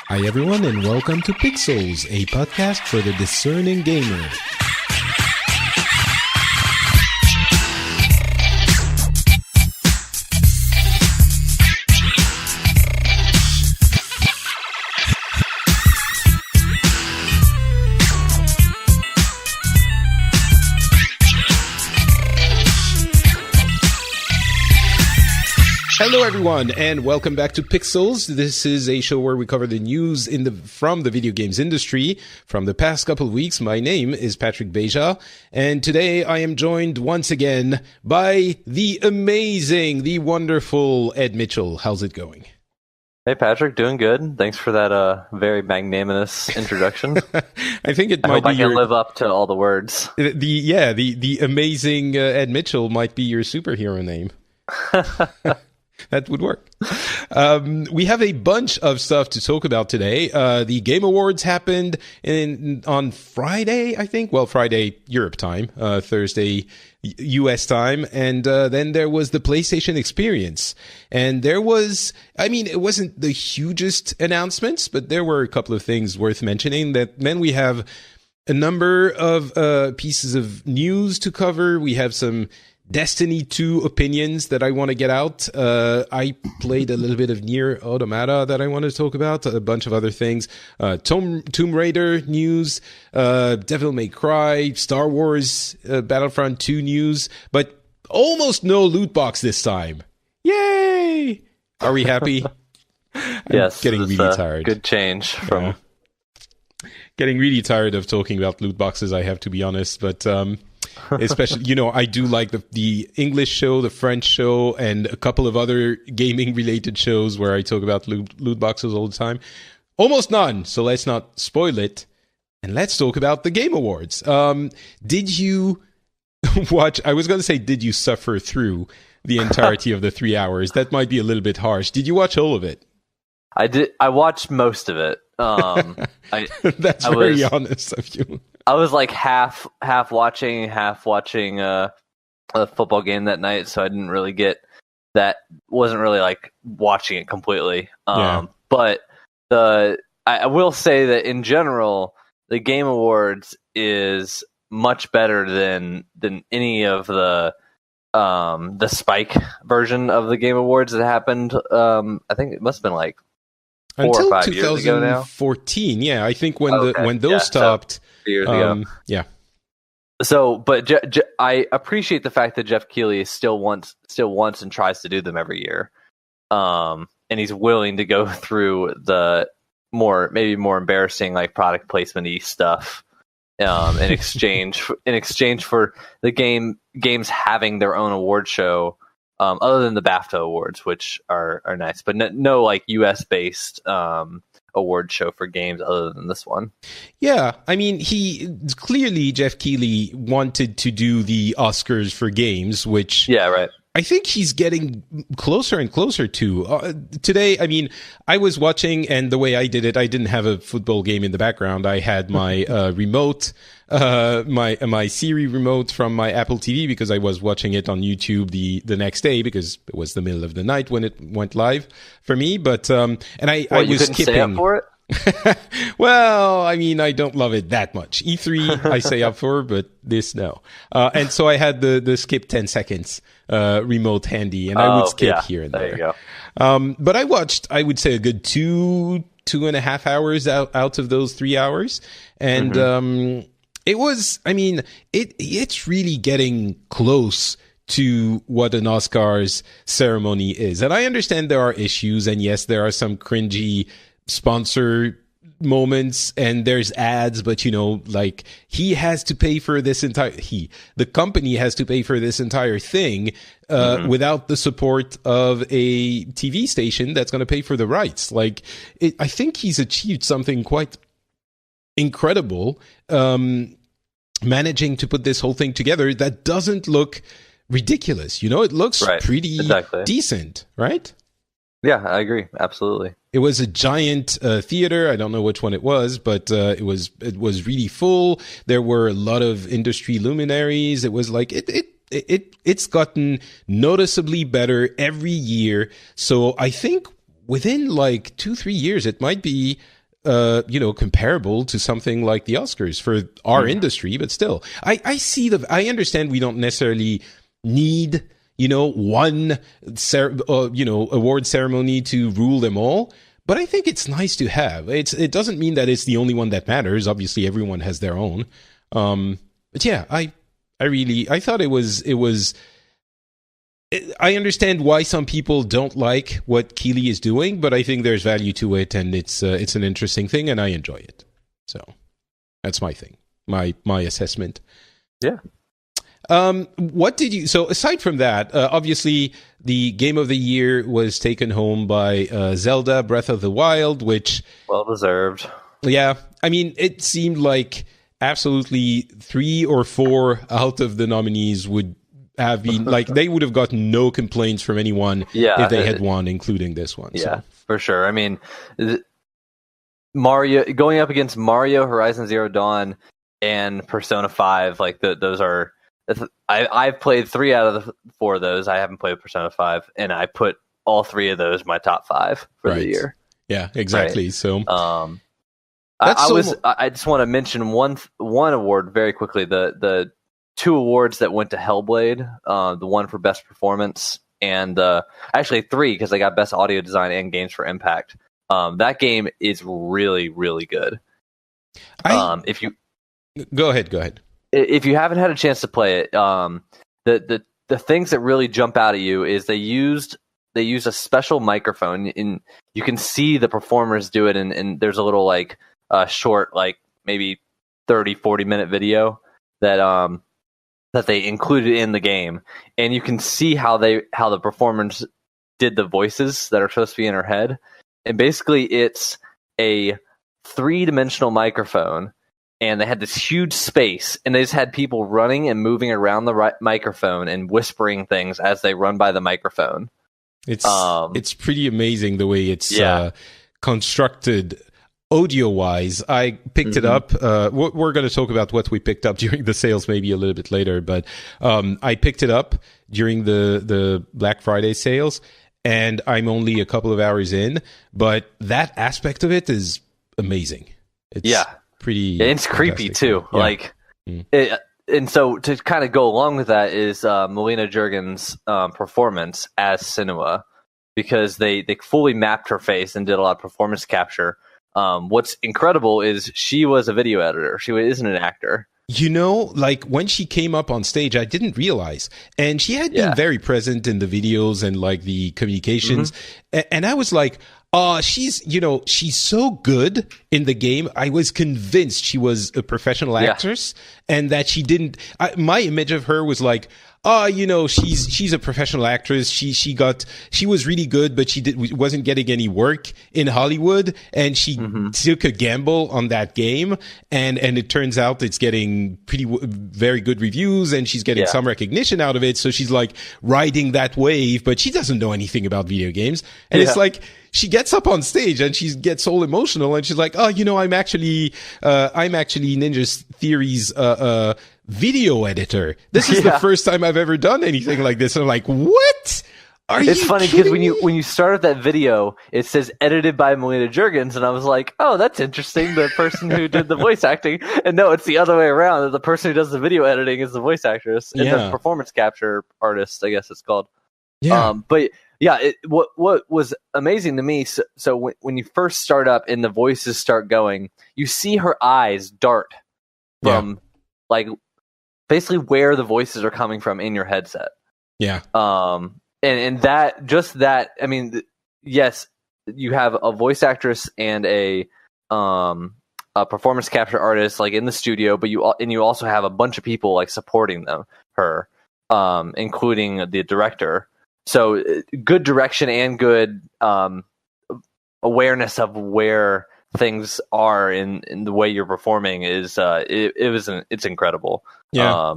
Hi everyone and welcome to Pixels, a podcast for the discerning gamer. Hello everyone and welcome back to Pixels. This is a show where we cover the news from the video games industry from the past couple of weeks. My name is Patrick Beja and today I am joined once again by the amazing, the wonderful Ed Mitchel. How's it going? Hey Patrick, doing good. Thanks for that very magnanimous introduction. I think it I might hope be I can live up to all the words. The amazing Ed Mitchel might be your superhero name. That would work. We have a bunch of stuff to talk about today. The Game Awards happened on Friday, I think. Well, Friday Europe time, Thursday US time. And then there was the PlayStation Experience. And there was, it wasn't the hugest announcements, but there were a couple of things worth mentioning. Then we have a number of pieces of news to cover. We have some Destiny 2 opinions that I want to get out. I played a little bit of Nier Automata that I want to talk about, a bunch of other things. Tomb Raider news, Devil May Cry, Star Wars Battlefront 2 news, but almost no loot box this time. Yay! Are we happy? Yes, getting really tired. Good change from... Getting really tired of talking about loot boxes, I have to be honest, but... especially, I do like the English show, the French show, and a couple of other gaming-related shows where I talk about loot boxes all the time. Almost none, so let's not spoil it. And let's talk about the Game Awards. Did you watch... I was going to say, did you suffer through the entirety of the 3 hours? That might be a little bit harsh. Did you watch all of it? I did. I watched most of it. That's very honest of you. I was like half watching a football game that night, so I didn't really get that. Wasn't really like watching it completely. But I will say that in general, the Game Awards is much better than any of the Spike version of the Game Awards that happened. I think it must have been like 4 or 5 years ago now. 2014, yeah. I think when those stopped. So, years ago. Yeah. So, but I appreciate the fact that Jeff Keighley still wants and tries to do them every year, and he's willing to go through the maybe more embarrassing like product placement-y stuff in exchange for the games having their own award show, other than the BAFTA awards, which are nice, but no like US based award show for games other than this one. Yeah, Jeff Keighley wanted to do the Oscars for games, which I think he's getting closer and closer to. Today, I was watching, and the way I did it, I didn't have a football game in the background. I had my remote, my Siri remote from my Apple TV, because I was watching it on YouTube the next day, because it was the middle of the night when it went live for me. But I was skipping. Stay up for it? Well, I don't love it that much. E3 I stay up for, but this no. And so I had the skip 10 seconds remote handy, and I would skip here and there. There you go. But I watched, I would say, a good 2.5 hours out of those 3 hours, and it was. It's really getting close to what an Oscars ceremony is, and I understand there are issues, and yes, there are some cringy sponsor moments and there's ads, but he has to pay for this the company has to pay for this entire thing without the support of a TV station that's going to pay for the rights. I think he's achieved something quite incredible, managing to put this whole thing together that doesn't look ridiculous. It looks pretty decent, right? Yeah, I agree. Absolutely. It was a giant theater. I don't know which one it was, but it was really full. There were a lot of industry luminaries. It was like it's gotten noticeably better every year. So I think within like 2-3 years, it might be comparable to something like the Oscars for our industry. But still, I understand we don't necessarily need one award ceremony to rule them all. But I think it's nice to have. It doesn't mean that it's the only one that matters. Obviously, everyone has their own. But yeah, I thought it was. I understand why some people don't like what Keighley is doing, but I think there's value to it, and it's an interesting thing, and I enjoy it. So that's my thing, my assessment. Yeah. What did you? So aside from that, obviously the game of the year was taken home by Zelda: Breath of the Wild, which well deserved. Yeah, I mean, it seemed like absolutely 3 or 4 out of the nominees would have been like they would have gotten no complaints from anyone if they had won, including this one. Yeah, so. For sure. I mean, Mario going up against Mario, Horizon Zero Dawn, and Persona 5, like those are. I've played 3 out of the 4 of those. I haven't played Persona 5, and I put all 3 of those in my top 5 for the year. Yeah, exactly. Right. So, I just want to mention one award very quickly. The 2 awards that went to Hellblade, the one for best performance, and actually 3 because I got best audio design and games for impact. That game is really, really good. If you go ahead. If you haven't had a chance to play it, the things that really jump out at you is they used a special microphone, and you can see the performers do it. And there's a little like short, like maybe 30-40 minute video that they included in the game, and you can see how the performers did the voices that are supposed to be in her head. And basically, it's a 3-dimensional microphone. And they had this huge space, and they just had people running and moving around the microphone and whispering things as they run by the microphone. It's pretty amazing the way it's constructed audio-wise. I picked it up. We're going to talk about what we picked up during the sales maybe a little bit later, but I picked it up during the Black Friday sales, and I'm only a couple of hours in, but that aspect of it is amazing. It's pretty it's creepy too. And so to kind of go along with that is Melina Juergen's performance as Senua, because they fully mapped her face and did a lot of performance capture. What's incredible is she was a video editor. She isn't an actor. Like when she came up on stage, I didn't realize, and she had been very present in the videos and like the communications, and I was like, she's so good in the game. I was convinced she was a professional actress, and that she didn't. My image of her was like, she's a professional actress. She was really good, but wasn't getting any work in Hollywood, and she took a gamble on that game, and it turns out it's getting very good reviews, and she's getting some recognition out of it. So she's like riding that wave, but she doesn't know anything about video games, and it's like. She gets up on stage and she gets all emotional, and she's like, I'm actually Ninja Theory's video editor. This is the first time I've ever done anything like this. And I'm like, what? It's funny because when you start up that video, it says edited by Melina Juergens, and I was like, oh, that's interesting. The person who did the voice acting, and no, it's the other way around. The person who does the video editing is the voice actress and the performance capture artist, I guess it's called. Yeah. But yeah, what was amazing to me, so when you first start up and the voices start going, you see her eyes dart from like basically where the voices are coming from in your headset. Yeah. And that, I mean, yes, you have a voice actress and a performance capture artist like in the studio, but you also have a bunch of people like supporting her, including the director. So good direction and good awareness of where things are in the way you're performing is it's incredible. Yeah.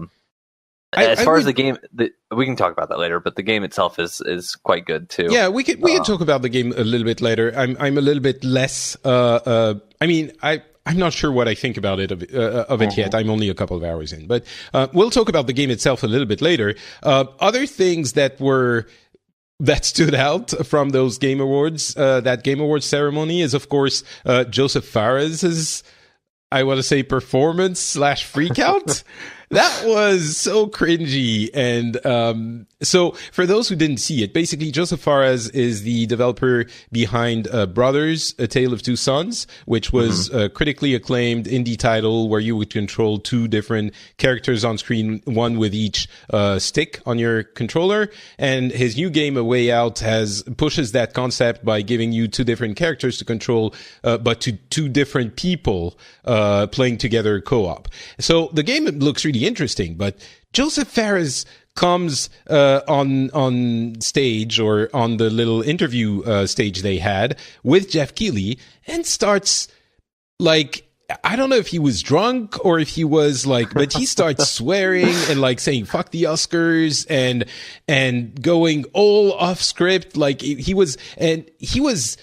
As far as the game, we can talk about that later, but the game itself is quite good too. Yeah, we can talk about the game a little bit later. I'm a little bit less. I'm not sure what I think about it of it yet. I'm only a couple of hours in, but we'll talk about the game itself a little bit later. Other things that were that stood out from those Game Awards, that Game Awards ceremony, is of course Joseph Fares's, I want to say, performance / freakout. That was so cringy. And so for those who didn't see it, basically Joseph Fares is the developer behind Brothers, A Tale of Two Sons, which was a critically acclaimed indie title where you would control two different characters on screen, one with each stick on your controller. And his new game, A Way Out, pushes that concept by giving you two different characters to control, but to two different people playing together co-op. So the game looks really interesting, but Joseph Fares comes on stage, or on the little interview stage they had with Jeff Keighley, and starts like, I don't know if he was drunk or if he was like, but he starts swearing and like saying fuck the Oscars and going all off script. Like he was he was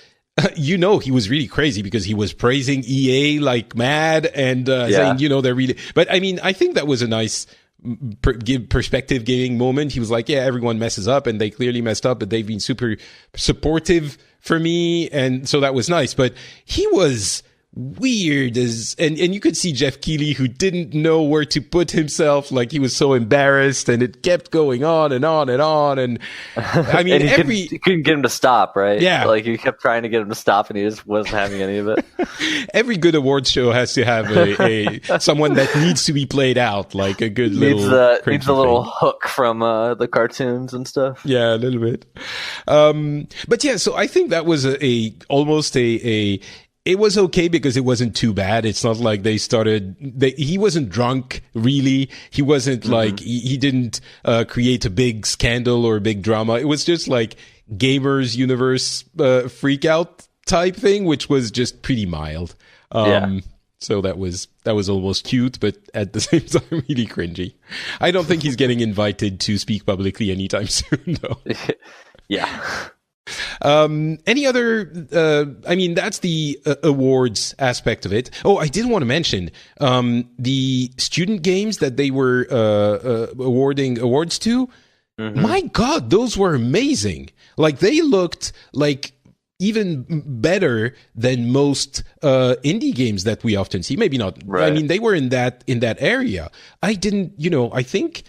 really crazy because he was praising EA like mad and saying, they're really, but I mean, I think that was a nice perspective giving moment. He was like, yeah, everyone messes up and they clearly messed up, but they've been super supportive for me. And so that was nice, but he was weird and you could see Jeff Keighley, who didn't know where to put himself. Like he was so embarrassed, and it kept going on and on and on. And I mean, and you couldn't get him to stop, right? Yeah. Like you kept trying to get him to stop and he just wasn't having any of it. Every good awards show has to have a someone that needs to be played out, like a good needs a little thing. hook from the cartoons and stuff. Yeah, a little bit. But yeah, so I think that was almost it was okay because it wasn't too bad. It's not like he wasn't drunk, really. He wasn't like, he didn't create a big scandal or a big drama. It was just like gamers universe freak out type thing, which was just pretty mild. So that was almost cute, but at the same time really cringy. I don't think he's getting invited to speak publicly anytime soon, though. Yeah. Any other, I mean, that's the awards aspect of it. Oh, I did want to mention, the student games that they were, awarding awards to. My God, those were amazing. Like they looked like even better than most, indie games that we often see. Maybe not. Right. I mean, they were in that area. I didn't, I think,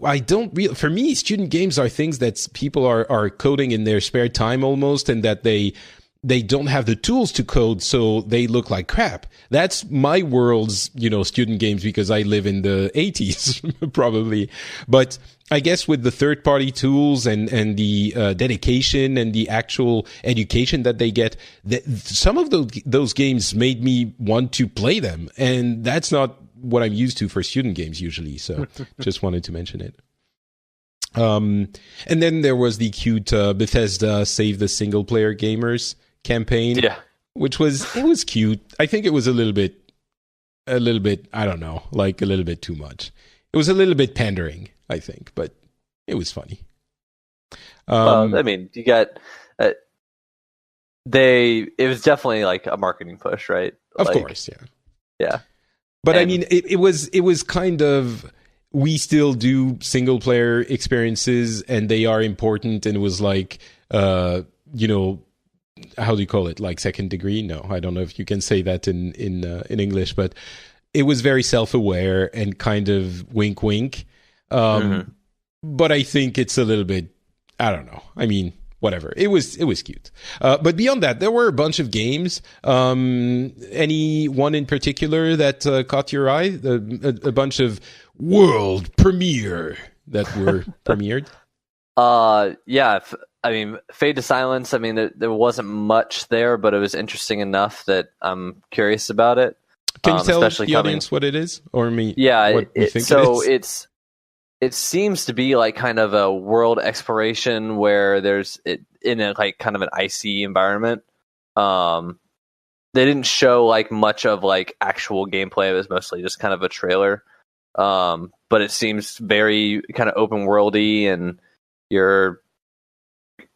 I don't really, for me, student games are things that people are coding in their spare time almost, and that they don't have the tools to code, so they look like crap. That's my world's, student games, because I live in the 80s, probably. But I guess with the third-party tools and the dedication and the actual education that they get, some of those games made me want to play them, and that's not what I'm used to for student games usually. So just wanted to mention it. And then there was the cute Bethesda Save the Single Player Gamers campaign, which was cute. I think it was a little bit, I don't know, like a little bit too much. It was a little bit pandering, I think, but it was funny. I mean, you got, it was definitely like a marketing push, right? Of course, yeah. Yeah. But I mean, it was kind of, we still do single player experiences and they are important. And it was like, how do you call it? Like second degree? No, I don't know if you can say that in English, but it was very self-aware and kind of wink, wink. But I think it's a little bit, I don't know. I mean, whatever. It was cute. But beyond that, there were a bunch of games. Any one in particular that caught your eye? A bunch of world premiere that were premiered? Yeah. I mean, Fade to Silence, I mean, there wasn't much there, but it was interesting enough that I'm curious about it. Can you tell the audience what it is? Or me? Yeah. What you think so it is? It seems to be like kind of a world exploration where there's in a like kind of an icy environment. They didn't show like much of like actual gameplay. It was mostly just kind of a trailer. But it seems very kind of open worldy, and you're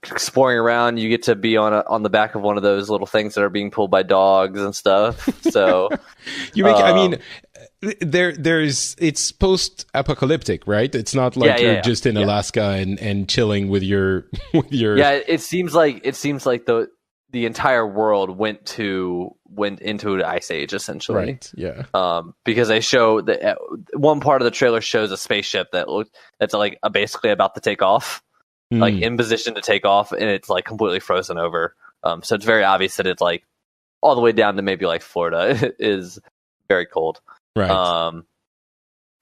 exploring around. You get to be on the back of one of those little things that are being pulled by dogs and stuff. So I mean, it's post-apocalyptic, right? It's not like you're just in Alaska and chilling with your Yeah, it seems like the entire world went into an ice age, essentially. Right. Yeah. Because they show that one part of the trailer shows a spaceship that's like basically about to take off, like in position to take off, and it's like completely frozen over. So it's very obvious that it's like all the way down to maybe like Florida is very cold. Right.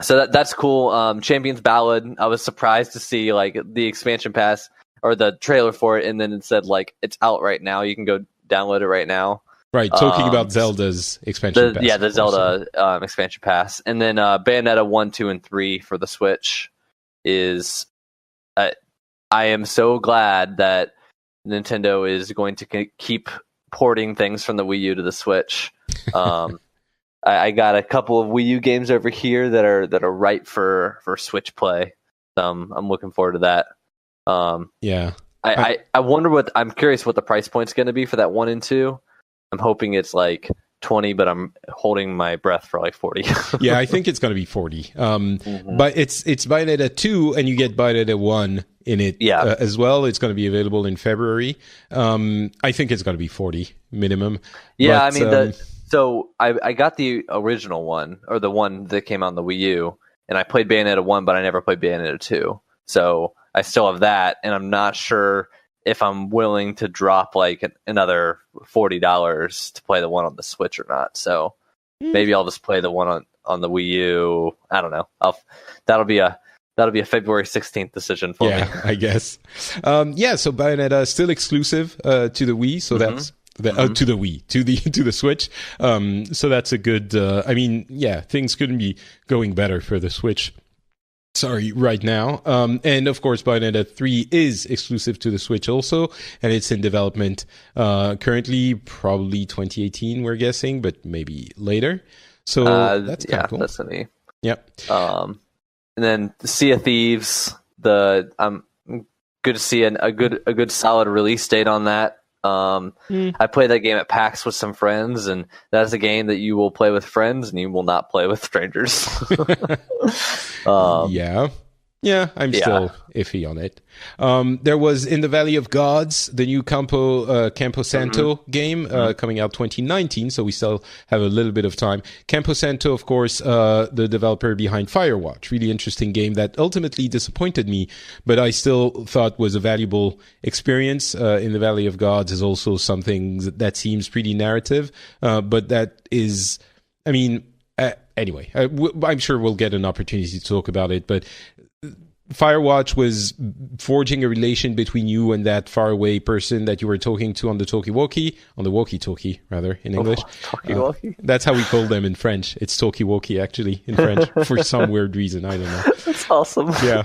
So that's cool. Champions Ballad. I was surprised to see like the expansion pass or the trailer for it, and then it said like it's out right now. You can go download it right now. Right. Talking about Zelda's expansion pass. Yeah, the Zelda expansion pass, and then Bayonetta 1, 2, and 3 for the Switch is. I am so glad that Nintendo is going to keep porting things from the Wii U to the Switch. I got a couple of Wii U games over here that are right for Switch play. I'm looking forward to that. Yeah. I wonder I'm curious what the price point's going to be for that 1 and 2. I'm hoping it's like 20, but I'm holding my breath for like 40. Yeah, I think it's going to be 40. But it's Bayonetta 2, and you get Bayonetta 1 in it as well. It's going to be available in February. I think it's going to be 40 minimum. Yeah, but, I mean, so I got the original one, or the one that came on the Wii U, and I played Bayonetta 1, but I never played Bayonetta 2. So I still have that, and I'm not sure if I'm willing to drop like another $40 to play the one on the Switch or not. So maybe I'll just play the one on the Wii U. I don't know. That'll be a February 16th decision for me. Yeah, I guess. So Bayonetta is still exclusive to the Wii, so that's to the Wii, to the Switch. So that's a good. Things couldn't be going better for the Switch. Right now. And of course, Bayonetta 3 is exclusive to the Switch also, and it's in development currently, probably 2018, we're guessing, but maybe later. So that's kind of cool. That's me. Yep. And then Sea of Thieves. I'm good to see a good solid release date on that. I played that game at PAX with some friends, and that is a game that you will play with friends and you will not play with strangers. I'm still iffy on it. There was In the Valley of Gods, the new Campo Santo game coming out 2019, so we still have a little bit of time. Campo Santo, of course, the developer behind Firewatch, really interesting game that ultimately disappointed me, but I still thought was a valuable experience. In the Valley of Gods is also something that seems pretty narrative, but that is, anyway, I'm sure we'll get an opportunity to talk about it, but Firewatch was forging a relation between you and that faraway person that you were talking to on the walkie-talkie, rather, in English. Talkie-walkie? That's how we call them in French. It's talkie-walkie, actually, in French, for some weird reason. I don't know. That's awesome. Yeah.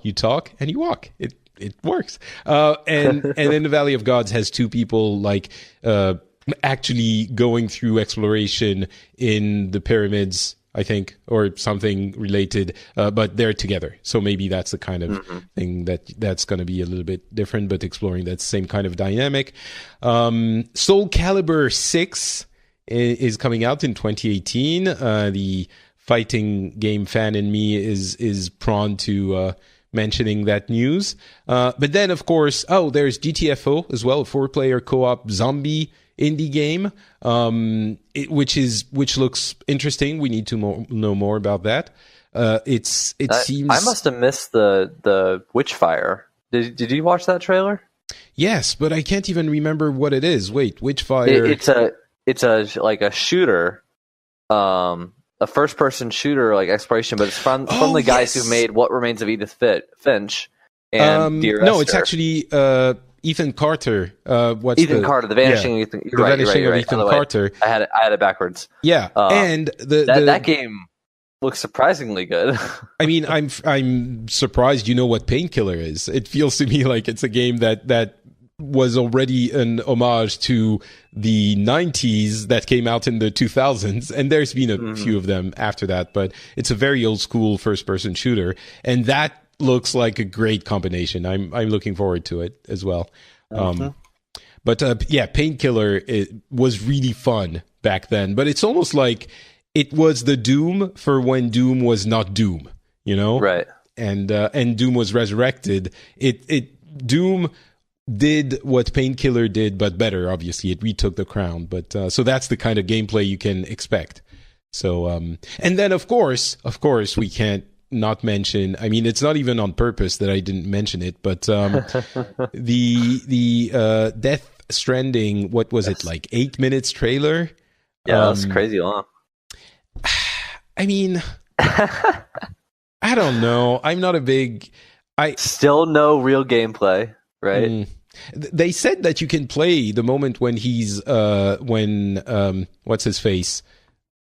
You talk and you walk. It works. And then the Valley of Gods has two people, like, actually going through exploration in the pyramids, I think, or something related, but they're together. So maybe that's the kind of thing that's going to be a little bit different, but exploring that same kind of dynamic. Soul Calibur 6 is coming out in 2018. The fighting game fan in me is prone to mentioning that news. But then, of course, there's GTFO as well, a 4-player co-op zombie indie game, which looks interesting. We need to know more about that. It seems I must have missed the Witchfire. Did you watch that trailer? Yes, but I can't even remember what it is. Wait, Witchfire. It's a like a shooter, a first person shooter like exploration, but it's from the guys who made What Remains of Edith Finch and Dear Esther. No, it's actually Ethan Carter. Ethan Carter, The Vanishing Ethan. The Vanishing of Ethan Carter. I had it backwards. Yeah, and that game looks surprisingly good. I mean, I'm surprised you know what Painkiller is. It feels to me like it's a game that was already an homage to the 90s that came out in the 2000s, and there's been a few of them after that, but it's a very old school first person shooter, and that looks like a great combination. I'm looking forward to it as well. But Painkiller was really fun back then, but it's almost like it was the Doom for when Doom was not Doom, you know? Right. And Doom was resurrected. Doom did what Painkiller did, but better. Obviously, it retook the crown. But so that's the kind of gameplay you can expect. So and then of course we can't not mention. I mean, it's not even on purpose that I didn't mention it, but the Death Stranding. What was it, like 8 minutes trailer? Yeah, that's crazy long. I mean, I don't know. I'm not a big. Still no real gameplay, right? They said that you can play the moment when he's what's his face,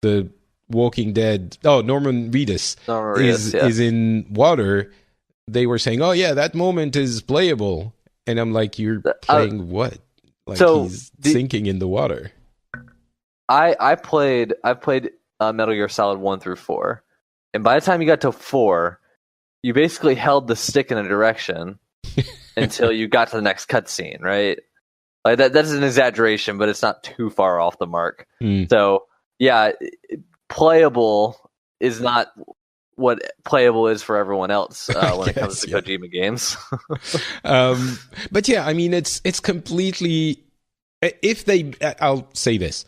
the Walking Dead. Oh, Norman Reedus is in water. They were saying, "Oh yeah, that moment is playable," and I'm like, "You're playing what? Like so he's sinking in the water." I played Metal Gear Solid 1 through 4, and by the time you got to 4, you basically held the stick in a direction until you got to the next cutscene, right? Like that is an exaggeration, but it's not too far off the mark. So yeah, playable is not what playable is for everyone else when it comes to Kojima games. But yeah, I mean, it's completely. I'll say this: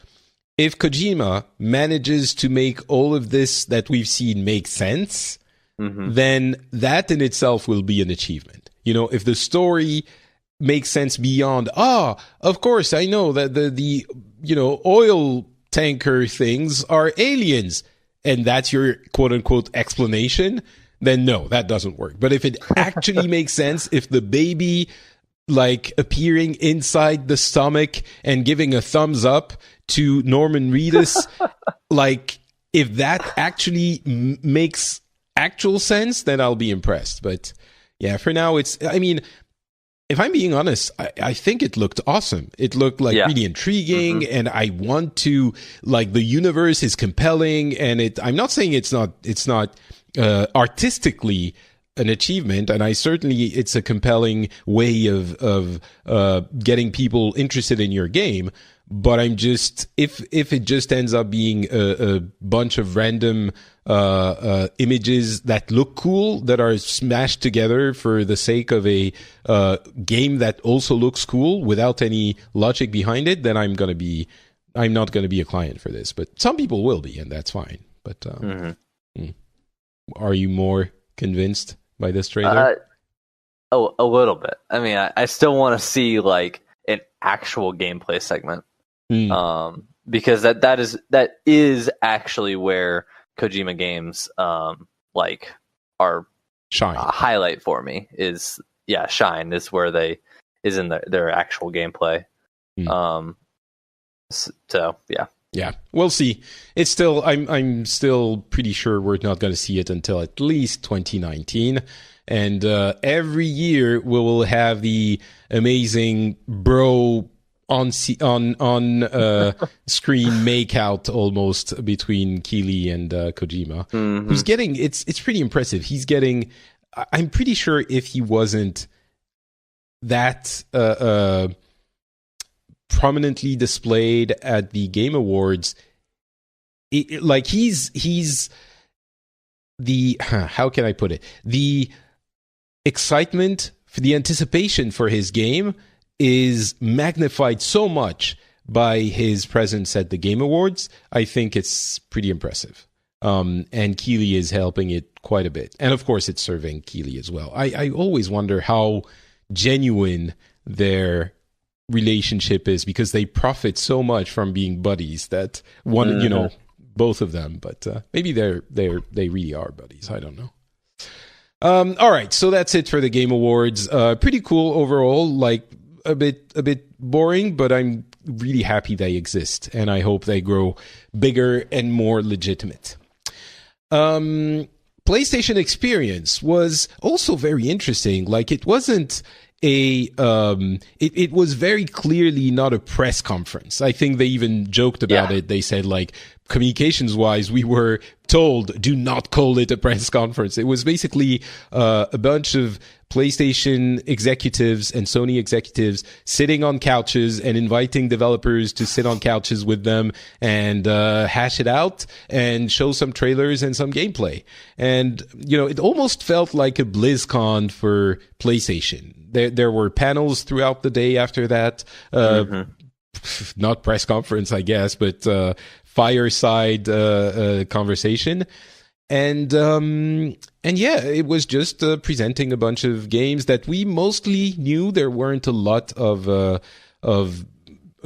if Kojima manages to make all of this that we've seen make sense, then that in itself will be an achievement. You know, if the story makes sense beyond, of course, I know that the oil tanker things are aliens, and that's your quote unquote explanation, then no, that doesn't work. But if it actually makes sense, if the baby like appearing inside the stomach and giving a thumbs up to Norman Reedus, like if that actually makes actual sense, then I'll be impressed. But yeah, for now, I mean, if I'm being honest, I think it looked awesome. It looked like really intriguing, and I want to, like, the universe is compelling, and I'm not saying it's not artistically an achievement, and it's a compelling way of getting people interested in your game. But I'm just, if it just ends up being a bunch of random images that look cool, that are smashed together for the sake of a game that also looks cool without any logic behind it, then I'm not going to be a client for this. But some people will be, and that's fine. But are you more convinced by this trailer? A little bit. I mean, I still want to see like an actual gameplay segment. Because that is actually where Kojima games like are shine. Highlight for me is shine is where they is in their actual gameplay. So yeah, we'll see. It's still I'm still pretty sure we're not going to see it until at least 2019. And every year we will have the amazing bro on screen make-out almost between Keighley and Kojima, who's getting, it's pretty impressive. He's getting, I'm pretty sure if he wasn't that prominently displayed at the Game Awards, like he's the, how can I put it? The excitement, for the anticipation for his game is magnified so much by his presence at the Game Awards. I think it's pretty impressive. And Keighley is helping it quite a bit. And of course, it's serving Keighley as well. I always wonder how genuine their relationship is, because they profit so much from being buddies that one, both of them. But maybe they really are buddies. I don't know. All right, so that's it for the Game Awards. Pretty cool overall. Like, a bit boring, but I'm really happy they exist, and I hope they grow bigger and more legitimate. PlayStation Experience was also very interesting. Like, it wasn't it was very clearly not a press conference. I think they even joked about it. They said, like, communications wise, we were told, do not call it a press conference. It was basically a bunch of PlayStation executives and Sony executives sitting on couches and inviting developers to sit on couches with them and hash it out and show some trailers and some gameplay. And, it almost felt like a BlizzCon for PlayStation. There were panels throughout the day after that. Not press conference, I guess, but fireside conversation. And yeah, it was just presenting a bunch of games that we mostly knew. There weren't a lot of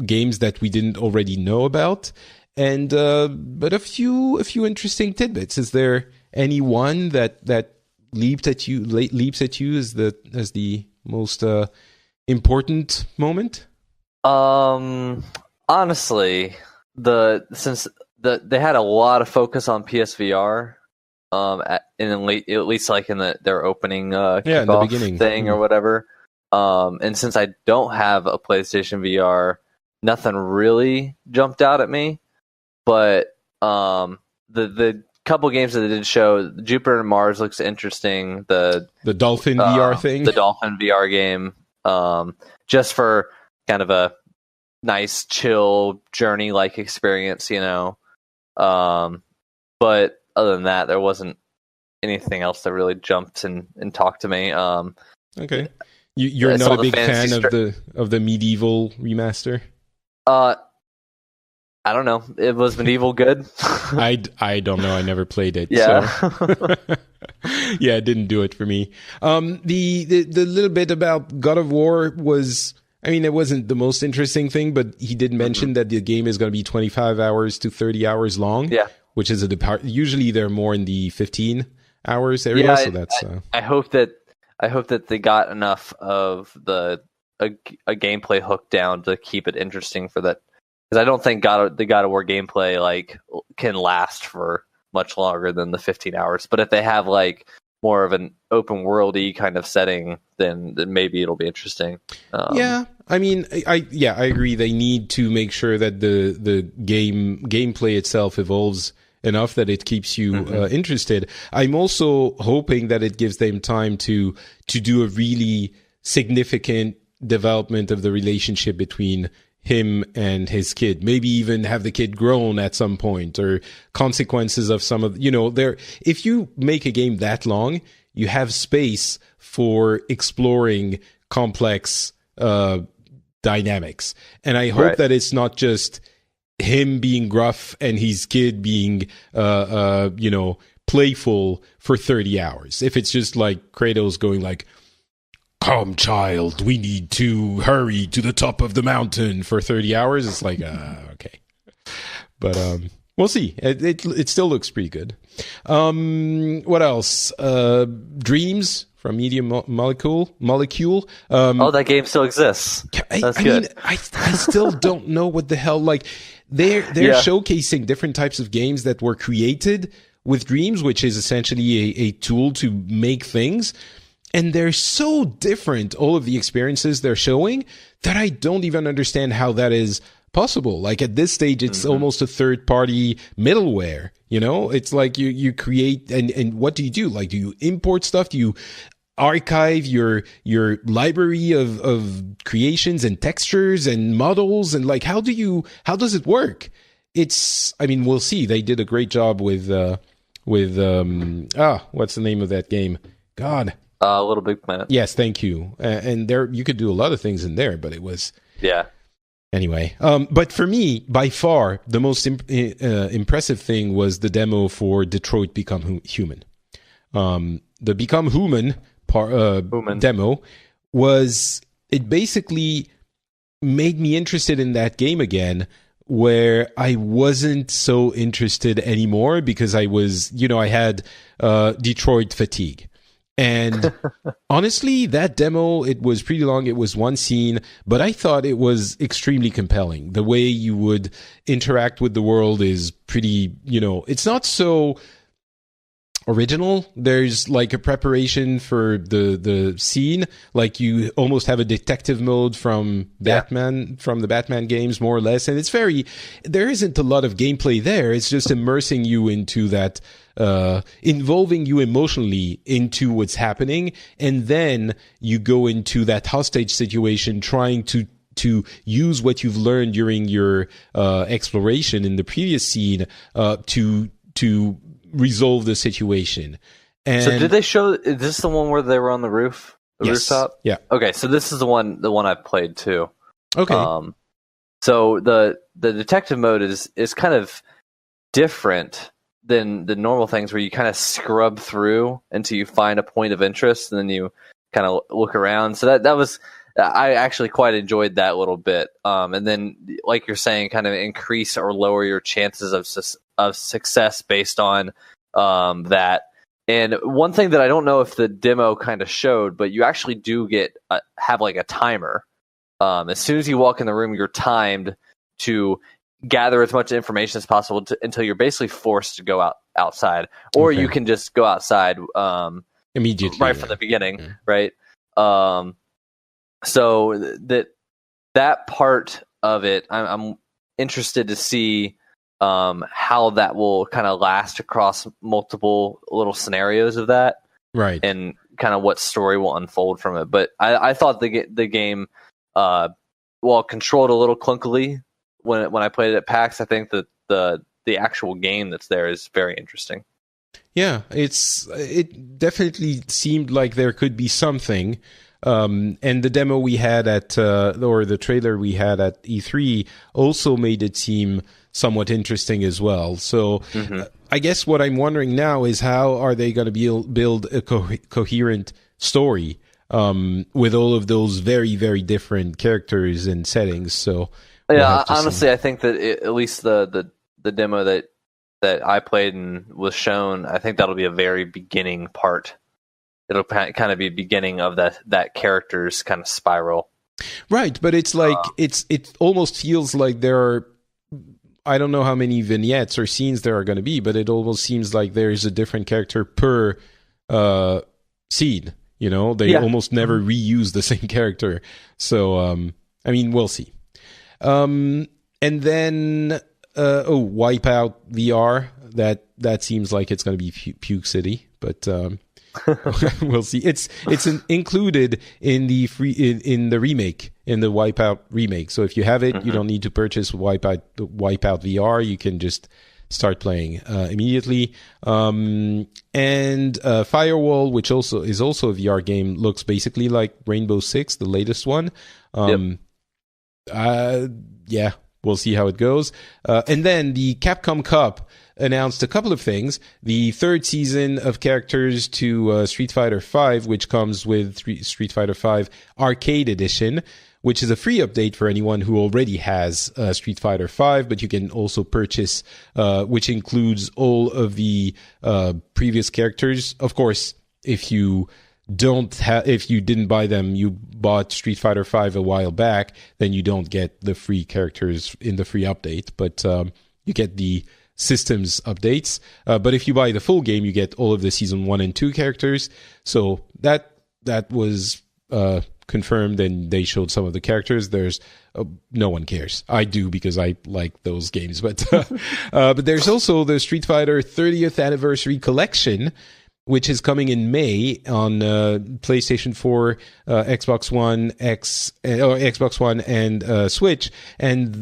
games that we didn't already know about, and but a few interesting tidbits. Is there any one that leaps at you as the most important moment? Honestly, since they had a lot of focus on PSVR. At least like in their opening in the beginning thing or whatever. And since I don't have a PlayStation VR, nothing really jumped out at me. But the couple games that they did show, Jupiter and Mars looks interesting. The Dolphin VR thing, the Dolphin VR game, just for kind of a nice, chill journey-like experience, But other than that, there wasn't anything else that really jumped and talked to me. Okay, you're not a big fan of the Medieval remaster? I don't know. It was Medieval good? I don't know. I never played it. Yeah. So. Yeah, it didn't do it for me. The little bit about God of War was, it wasn't the most interesting thing, but he did mention that the game is going to be 25 hours to 30 hours long. Yeah. Which is usually they're more in the 15 hours area. Yeah, so that's. I hope that they got enough of a gameplay hook down to keep it interesting for that, because I don't think the God of War gameplay can last for much longer than the 15 hours. But if they have more of an open worldy kind of setting, then maybe it'll be interesting. Yeah. I agree. They need to make sure that the gameplay itself evolves enough that it keeps you interested. I'm also hoping that it gives them time to do a really significant development of the relationship between him and his kid. Maybe even have the kid grown at some point, or consequences of some of, if you make a game that long, you have space for exploring complex dynamics. And I hope that it's not just him being gruff and his kid being playful for 30 hours. If it's just like Kratos going "Come, child, we need to hurry to the top of the mountain" for 30 hours, it's okay. But we'll see. It still looks pretty good. What else? Dreams from Media Molecule. That game still exists. That's good. I still don't know what the hell. They're showcasing different types of games that were created with Dreams, which is essentially a tool to make things. And they're so different, all of the experiences they're showing, that I don't even understand how that is possible. At this stage, it's almost a third-party middleware. It's you create, and what do you do? Do you import stuff? Do you archive your library of creations and textures and models? And how does it work? We'll see. They did a great job with what's the name of that game? God. Little Big Planet. Yes, thank you. And there, you could do a lot of things in there, but it was... Yeah. Anyway, but for me, by far, the most impressive thing was the demo for Detroit Become Human. The Become Human demo it basically made me interested in that game again, where I wasn't so interested anymore because I was, I had Detroit fatigue. And honestly, that demo, it was pretty long. It was one scene, but I thought it was extremely compelling. The way you would interact with the world is pretty, it's not so original. There's like a preparation for the scene, like you almost have a detective mode from Batman, from the Batman games, more or less. And there isn't a lot of gameplay there. It's just immersing you into that, involving you emotionally into what's happening. And then you go into that hostage situation, trying to use what you've learned during your exploration in the previous scene to resolve the situation. And so did they show? Is this the one where they were on the roof, rooftop? Yeah. Okay, so this is the one I played too. Okay. So the detective mode is kind of different than the normal things where you kind of scrub through until you find a point of interest, and then you kind of look around. So that was. I actually quite enjoyed that little bit. And then, like you're saying, kind of increase or lower your chances of success based on that. And one thing that I don't know if the demo kind of showed, but you actually do have like a timer. As soon as you walk in the room, you're timed to gather as much information as possible until you're basically forced to go outside. Or you can just go outside immediately, right from the beginning, right? So that part of it, I'm interested to see how that will kind of last across multiple little scenarios of that, right? And kind of what story will unfold from it. But I thought the game, well, controlled a little clunkily when I played it at PAX. I think that the actual game that's there is very interesting. Yeah, it definitely seemed like there could be something. And the demo we had or the trailer we had at E3 also made it seem somewhat interesting as well. So I guess what I'm wondering now is how are they going to build a coherent story with all of those very, very different characters and settings. So honestly, I think that at least the demo that I played and was shown, I think that'll be a very beginning part. It'll kind of be beginning of that character's kind of spiral. Right, but it's like it almost feels like there are, I don't know how many vignettes or scenes there are going to be, but it almost seems like there is a different character per scene. You know, they almost never reuse the same character. So, I mean, we'll see. And then, Wipeout VR. That seems like it's going to be Puke City, but we'll see. It's included in the in the remake, in the Wipeout remake. So if you have it, you don't need to purchase Wipeout VR. You can just start playing immediately. And Firewall, which is also a VR game, looks basically like Rainbow Six, the latest one. Yeah, we'll see how it goes. And then the Capcom Cup announced a couple of things. The third season of characters to Street Fighter V, which comes with Street Fighter V Arcade Edition, which is a free update for anyone who already has Street Fighter V, but you can also purchase, which includes all of the previous characters. Of course, if you didn't buy them, you bought Street Fighter V a while back, then you don't get the free characters in the free update, but you get the systems updates. But if you buy the full game, you get all of the season 1 and 2 characters. So that was confirmed, and they showed some of the characters. There's no one cares. I do, because I like those games, but but there's also the Street Fighter 30th Anniversary Collection, which is coming in May on PlayStation 4, Xbox One Xbox One and Switch. And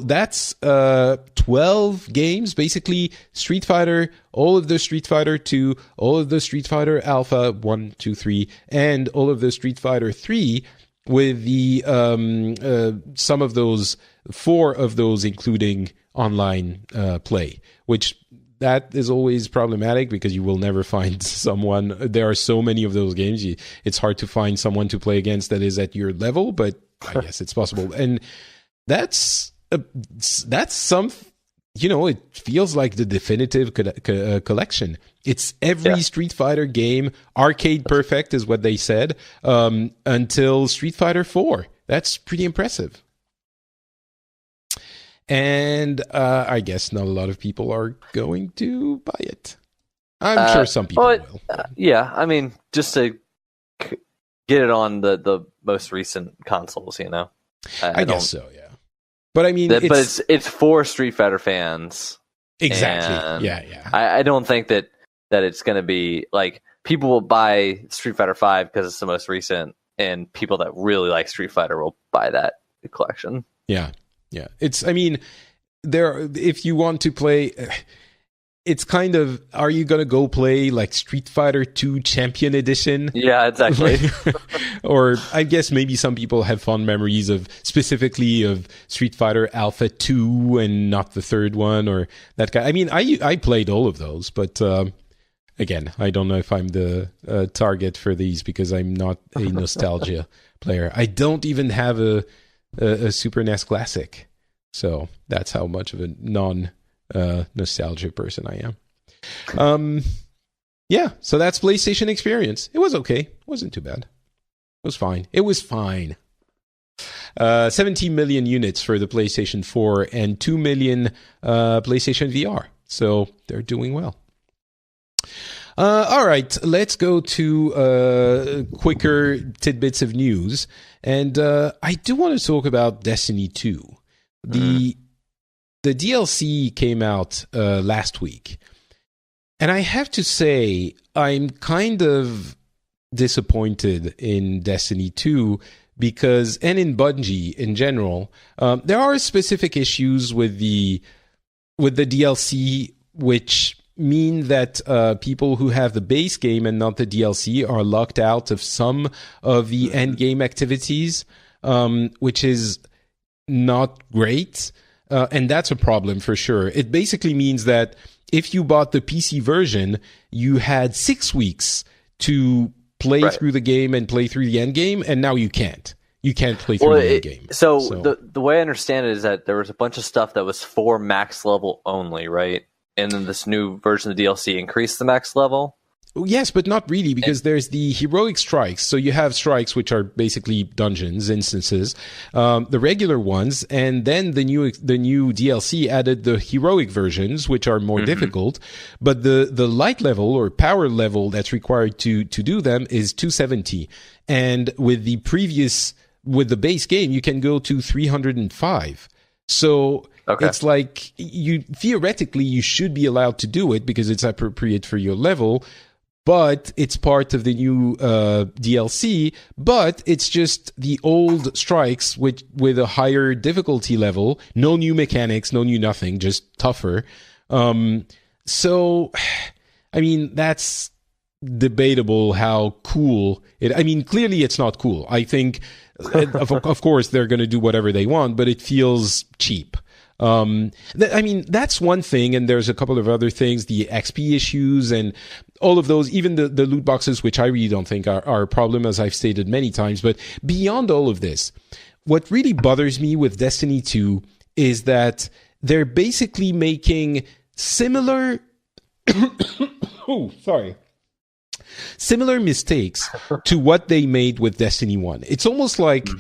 that's 12 games, basically Street Fighter, all of the Street Fighter 2, all of the Street Fighter Alpha 1, 2, 3, and all of the Street Fighter 3, with the some of those, 4 of those including online play, which that is always problematic because you will never find someone. There are so many of those games. It's hard to find someone to play against that is at your level, but I guess it's possible. And that's some, it feels like the definitive collection. It's every Street Fighter game, arcade perfect is what they said, until Street Fighter 4. That's pretty impressive. And I guess not a lot of people are going to buy it. I'm sure some people will. Yeah, I mean, just to get it on the most recent consoles, you know. I guess so, yeah. But I mean, it's for Street Fighter fans. Exactly. Yeah. I don't think that it's going to be like people will buy Street Fighter 5 because it's the most recent, and people that really like Street Fighter will buy that collection. Yeah. It's, I mean, if you want to play, it's kind of, are you going to go play like Street Fighter 2 Champion Edition? Yeah, exactly. Or I guess maybe some people have fond memories specifically of Street Fighter Alpha 2 and not the third one or that guy. I mean, I played all of those, but again, I don't know if I'm the target for these because I'm not a nostalgia player. I don't even have a Super NES Classic. So that's how much of a nostalgia person I am. Yeah, so that's PlayStation experience. It was okay. It wasn't too bad. It was fine. 17 million units for the PlayStation 4 and 2 million PlayStation VR. So they're doing well. All right, let's go to quicker tidbits of news. And I do want to talk about Destiny 2. The DLC came out last week. And I have to say, I'm kind of disappointed in Destiny 2 because, and in Bungie in general, there are specific issues with the DLC, which mean that people who have the base game and not the DLC are locked out of some of the end game activities, which is not great. And that's a problem for sure. It basically means that if you bought the PC version, you had 6 weeks to play through the game and play through the end game, and now you can't. You can't play through the end game. So the way I understand it is that there was a bunch of stuff that was for max level only, right? And then this new version of the DLC increased the max level? Yes, but not really, because there's the heroic strikes. So you have strikes, which are basically dungeons, instances, the regular ones, and then the new DLC added the heroic versions, which are more difficult. But the light level or power level that's required to do them is 270. And with the base game, you can go to 305. So it's like theoretically you should be allowed to do it because it's appropriate for your level. But it's part of the new DLC, but it's just the old strikes with a higher difficulty level. No new mechanics, no new nothing, just tougher. So, I mean, that's debatable how cool it... I mean, clearly it's not cool. I think, of course, they're going to do whatever they want, but it feels cheap. I mean, that's one thing, and there's a couple of other things, the XP issues and all of those, even the loot boxes, which I really don't think are a problem, as I've stated many times. But beyond all of this, what really bothers me with Destiny 2 is that they're basically making similar mistakes to what they made with Destiny 1. It's almost like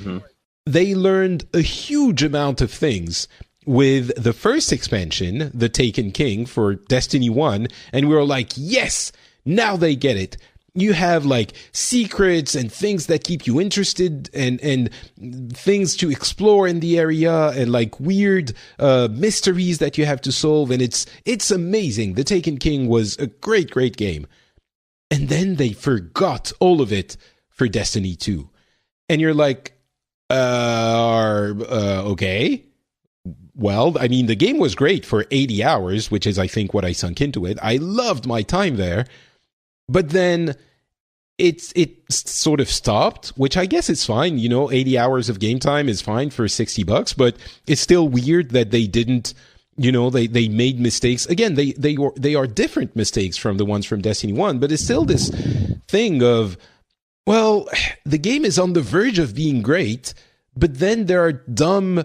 they learned a huge amount of things with the first expansion, The Taken King, for Destiny 1, and we were like, yes, now they get it. You have like secrets and things that keep you interested and things to explore in the area and like weird mysteries that you have to solve, and it's amazing. The Taken King was a great game. And then they forgot all of it for Destiny 2. And you're like, okay. Well, I mean, the game was great for 80 hours, which is, I think, what I sunk into it. I loved my time there. But then it sort of stopped, which I guess is fine. 80 hours of game time is fine for $60, but it's still weird that they didn't, they made mistakes. Again, they are different mistakes from the ones from Destiny 1, but it's still this thing of, well, the game is on the verge of being great, but then there are dumb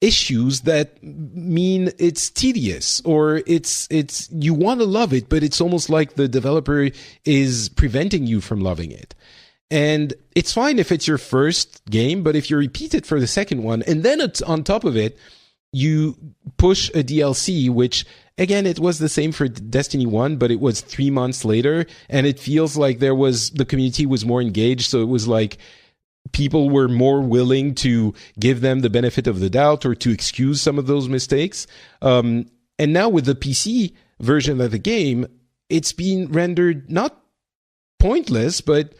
issues that mean it's tedious, or it's you want to love it, but it's almost like the developer is preventing you from loving it. And it's fine if it's your first game, but if you repeat it for the second one, and then it's on top of it, you push a DLC, which again, it was the same for Destiny 1, but it was 3 months later, and it feels like the community was more engaged, so it was like people were more willing to give them the benefit of the doubt or to excuse some of those mistakes. And now with the PC version of the game, it's been rendered not pointless, but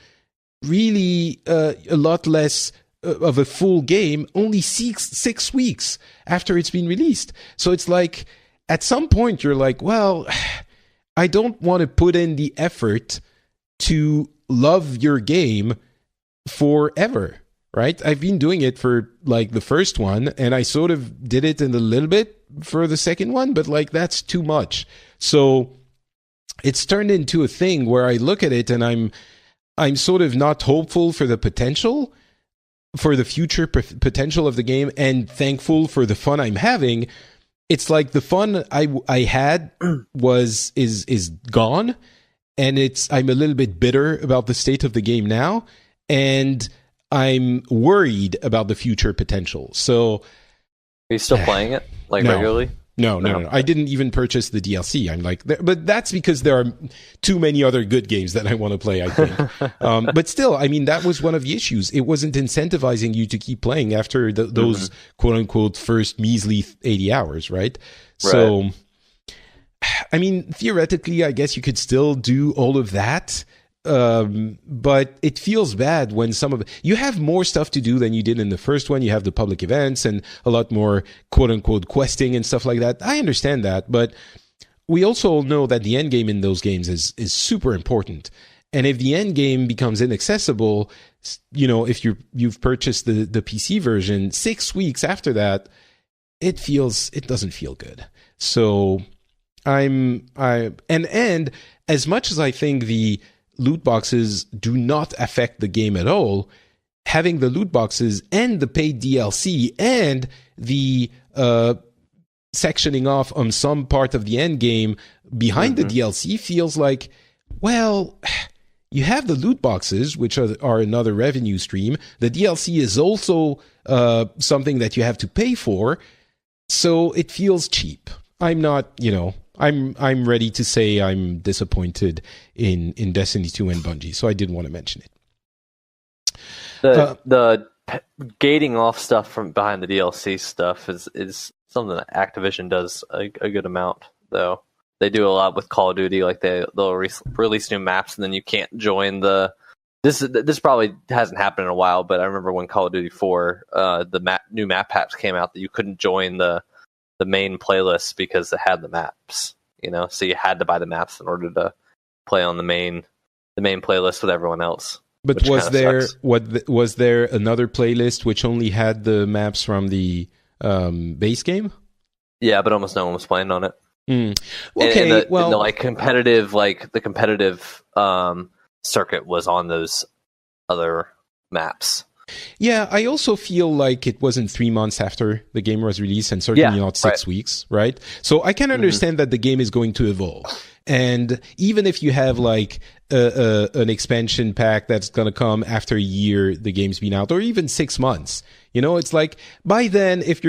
really a lot less of a full game, only 6 weeks after it's been released. So it's like, at some point you're like, well, I don't want to put in the effort to love your game forever, right? I've been doing it for like the first one, and I sort of did it in a little bit for the second one, but like that's too much. So it's turned into a thing where I look at it and I'm sort of not hopeful for the potential, for the future potential of the game, and thankful for the fun I'm having. It's like the fun I had is gone, and I'm a little bit bitter about the state of the game now, and I'm worried about the future potential. So, are you still playing it no. regularly? No. I didn't even purchase the DLC. I'm like, but that's because there are too many other good games that I want to play, I think. But still, I mean, that was one of the issues. It wasn't incentivizing you to keep playing after those quote unquote first measly 80 hours, right? So, I mean, theoretically, I guess you could still do all of that. But it feels bad when you have more stuff to do than you did in the first one. You have the public events and a lot more quote unquote questing and stuff like that. I understand that, but we also know that the end game in those games is super important. And if the end game becomes inaccessible, if you've purchased the PC version 6 weeks after that, it doesn't feel good. So and as much as I think the loot boxes do not affect the game at all, having the loot boxes and the paid DLC and the sectioning off on some part of the end game behind the DLC feels like, well, you have the loot boxes, which are another revenue stream. The DLC is also something that you have to pay for, so it feels cheap. I'm not, I'm ready to say I'm disappointed in Destiny 2 and Bungie, so I did want to mention it. The gating off stuff from behind the DLC stuff is something that Activision does a good amount, though. They do a lot with Call of Duty, like they'll release new maps and then you can't join the. This probably hasn't happened in a while, but I remember when Call of Duty 4, new map packs came out that you couldn't join the main playlist because it had the maps, so you had to buy the maps in order to play on the main playlist with everyone else. But was there another playlist which only had the maps from the base game? Yeah, but almost no one was playing on it. Okay, the competitive circuit was on those other maps. Yeah, I also feel like it wasn't 3 months after the game was released, and certainly not 6 weeks, right? So I can understand that the game is going to evolve. And even if you have like an expansion pack that's going to come after a year the game's been out, or even 6 months, it's like by then, if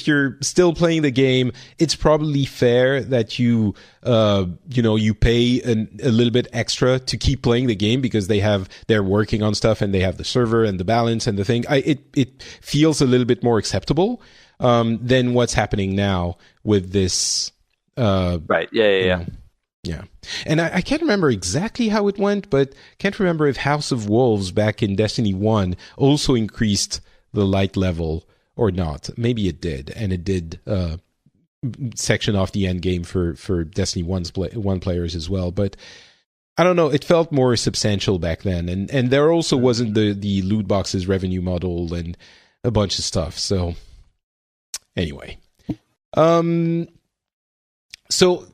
you're still playing the game, it's probably fair that you pay a little bit extra to keep playing the game because they're working on stuff and they have the server and the balance and the thing. It feels a little bit more acceptable than what's happening now with this. Right. Yeah. Yeah. And I can't remember exactly how it went, but can't remember if House of Wolves back in Destiny 1 also increased the light level or not. Maybe it did, and it did section off the end game for Destiny 1 players as well. But I don't know, it felt more substantial back then, and there also wasn't the loot boxes revenue model and a bunch of stuff. So anyway, so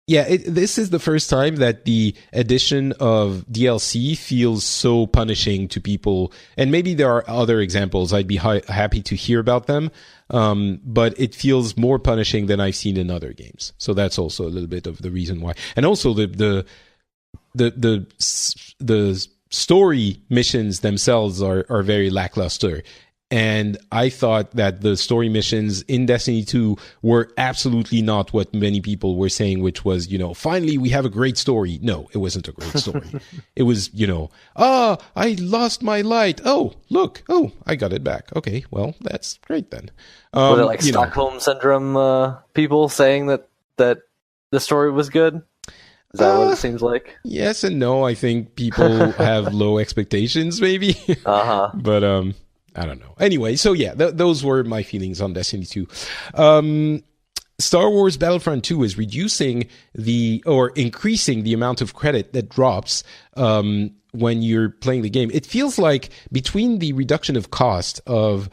yeah, this is the first time that the addition of DLC feels so punishing to people. And maybe there are other examples. I'd be happy to hear about them. But it feels more punishing than I've seen in other games. So that's also a little bit of the reason why. And also the story missions themselves are very lackluster. And I thought that the story missions in Destiny 2 were absolutely not what many people were saying, which was, finally we have a great story. No, it wasn't a great story. It was, I lost my light. Oh, look. Oh, I got it back. Okay, well, that's great then. Were there like Stockholm Syndrome people saying that the story was good? Is that what it seems like? Yes and no. I think people have low expectations, maybe. But I don't know. Anyway, so yeah, those were my feelings on Destiny 2. Star Wars Battlefront 2 is increasing the amount of credit that drops when you're playing the game. It feels like between the reduction of cost of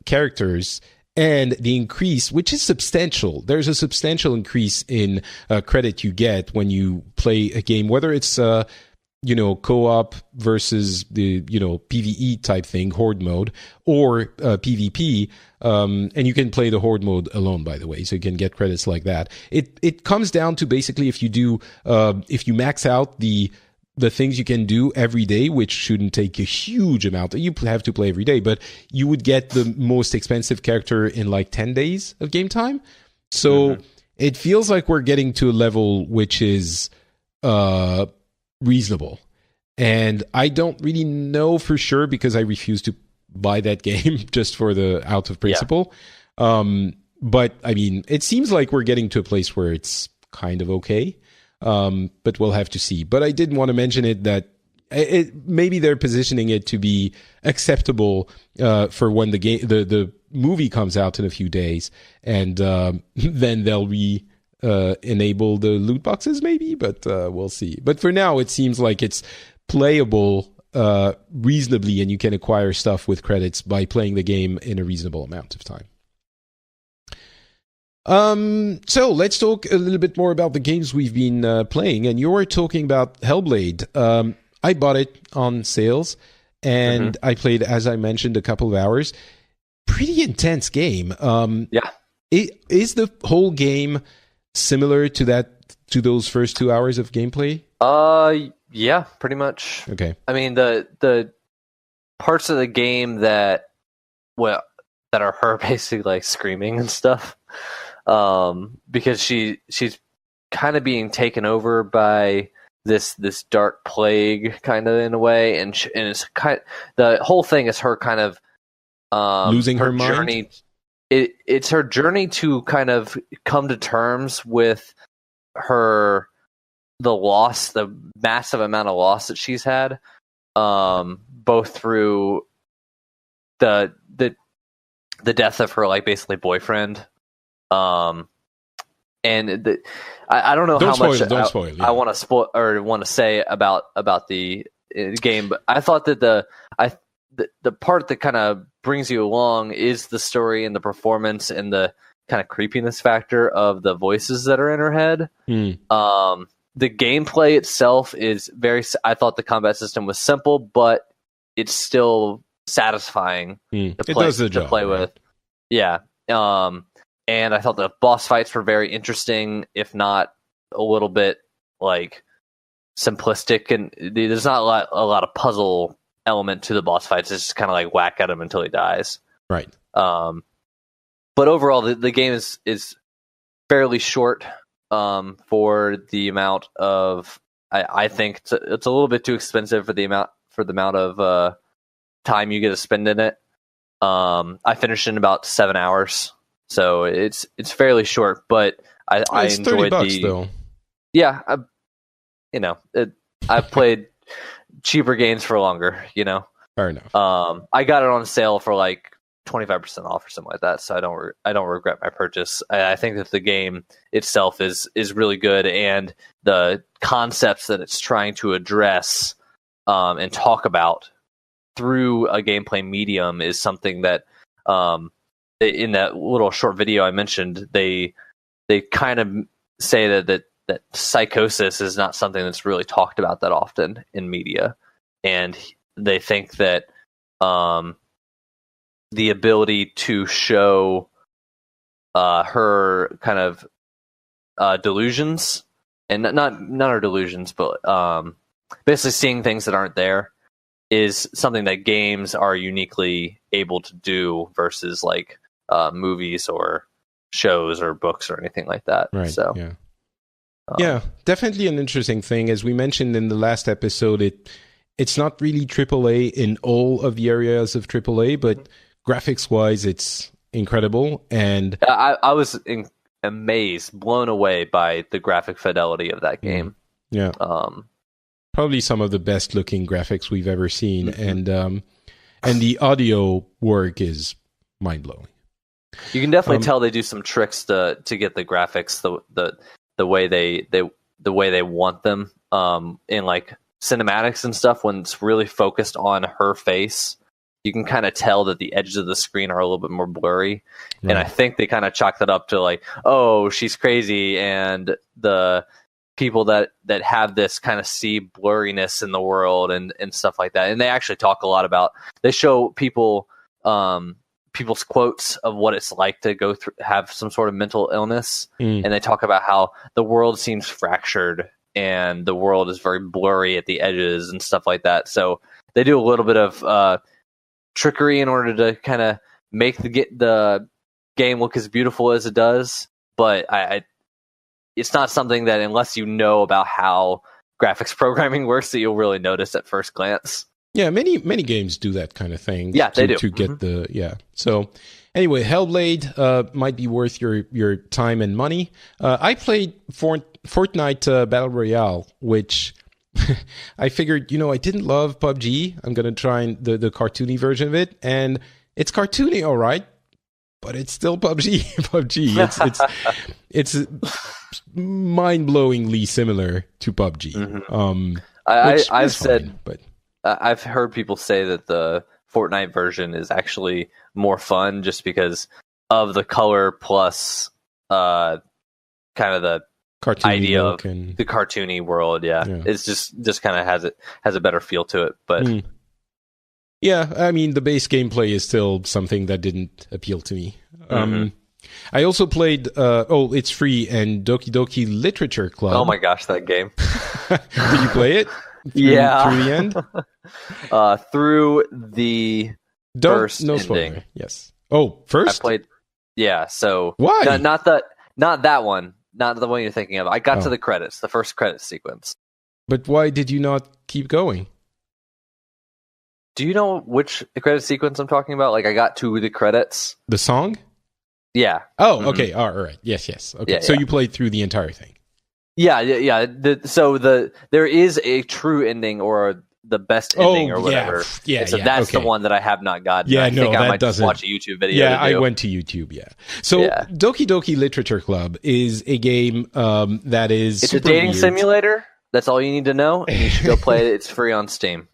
characters and the increase, which is substantial, there's a substantial increase in credit you get when you play a game, whether it's co-op versus the, PvE type thing, horde mode, or PvP. And you can play the horde mode alone, by the way, so you can get credits like that. It comes down to basically if you max out the things you can do every day, which shouldn't take a huge amount. You have to play every day, but you would get the most expensive character in like 10 days of game time. So it feels like we're getting to a level which is reasonable. And I don't really know for sure because I refuse to buy that game just for the out of principle. Yeah. But I mean, it seems like we're getting to a place where it's kind of okay. But we'll have to see. But I did want to mention it that maybe they're positioning it to be acceptable for when the movie comes out in a few days, and then they'll enable the loot boxes maybe, but we'll see. But for now, it seems like it's playable reasonably, and you can acquire stuff with credits by playing the game in a reasonable amount of time. So let's talk a little bit more about the games we've been playing, and you were talking about Hellblade. I bought it on sales, and I played, as I mentioned, a couple of hours. Pretty intense game. Is the whole game similar to those first 2 hours of gameplay? Yeah, pretty much. Okay. I mean, the parts of the game that are her basically like screaming and stuff, because she's kind of being taken over by this dark plague, kind of in a way, and it's the whole thing is her kind of losing her journey. mind. It's her journey to kind of come to terms with the massive amount of loss that she's had, both through the death of her like basically boyfriend, and I don't know how much I want to spoil or want to say about the game, but I thought that the part that kind of brings you along is the story and the performance and the kind of creepiness factor of the voices that are in her head. The gameplay itself is I thought the combat system was simple, but it's still satisfying to play with. Yeah. And I thought the boss fights were very interesting, if not a little bit like simplistic, and there's not a lot of puzzle element to the boss fights. It's just kind of like whack at him until he dies. Right. But overall, the game is fairly short for the amount of. I think it's a little bit too expensive for the amount of time you get to spend in it. I finished in about 7 hours, so it's fairly short. But I enjoyed $30 though. Yeah, I've played cheaper games for longer. Fair enough. I got it on sale for like 25% off or something like that, so I don't regret my purchase. I think that the game itself is really good, and the concepts that it's trying to address and talk about through a gameplay medium is something that in that little short video I mentioned, they kind of say that psychosis is not something that's really talked about that often in media, and they think that the ability to show her kind of delusions, and not her delusions, but basically seeing things that aren't there, is something that games are uniquely able to do versus like movies or shows or books or anything like that. Right. So yeah. Yeah, definitely an interesting thing. As we mentioned in the last episode, it's not really AAA in all of the areas of AAA, but graphics-wise, it's incredible. And I was amazed, blown away by the graphic fidelity of that game. Yeah. Probably some of the best-looking graphics we've ever seen. And the audio work is mind-blowing. You can definitely tell they do some tricks to get the graphics the way they want them in like cinematics and stuff. When it's really focused on her face, you can kind of tell that the edges of the screen are a little bit more blurry. Right. And I think they kind of chalk that up to like, oh, she's crazy, and the people that have this kind of see blurriness in the world and stuff like that. And they actually talk a lot about, they show people people's quotes of what it's like to go through, have some sort of mental illness. And they talk about how the world seems fractured and the world is very blurry at the edges and stuff like that. So they do a little bit of trickery in order to kind of make the game look as beautiful as it does. But it's not something that, unless you know about how graphics programming works, that you'll really notice at first glance. Yeah, many games do that kind of thing. Yeah, they do. To get the, yeah. So anyway, Hellblade might be worth your time and money. I played Fortnite Battle Royale, which I figured, I didn't love PUBG. I'm going to try the cartoony version of it. And it's cartoony, all right, but it's still PUBG. It's mind-blowingly similar to PUBG. I've heard people say that the Fortnite version is actually more fun just because of the color plus kind of the cartoony idea of the cartoony world. Yeah. It's just kind of has a better feel to it. But yeah, I mean, the base gameplay is still something that didn't appeal to me. I also played it's free, and Doki Doki Literature Club. Oh my gosh, that game. Did you play it? Through the end? Through the first ending. Spoiler. Yes. Oh, first? I played. Yeah. So why? Not that one. Not the one you're thinking of. I got to the credits, the first credit sequence. But why did you not keep going? Do you know which credit sequence I'm talking about? Like, I got to the credits. The song? Yeah. Oh, okay. All right. Yes. Okay. So you played through the entire thing. Yeah. There is a true ending or the best ending or whatever. Yeah. So that's the one that I have not gotten. Yeah, I think I might doesn't. Just watch a YouTube video. Yeah, I went to YouTube. Yeah. So Doki Doki Literature Club is a game that is. It's a dating simulator. That's all you need to know, and you should go play it. It's free on Steam.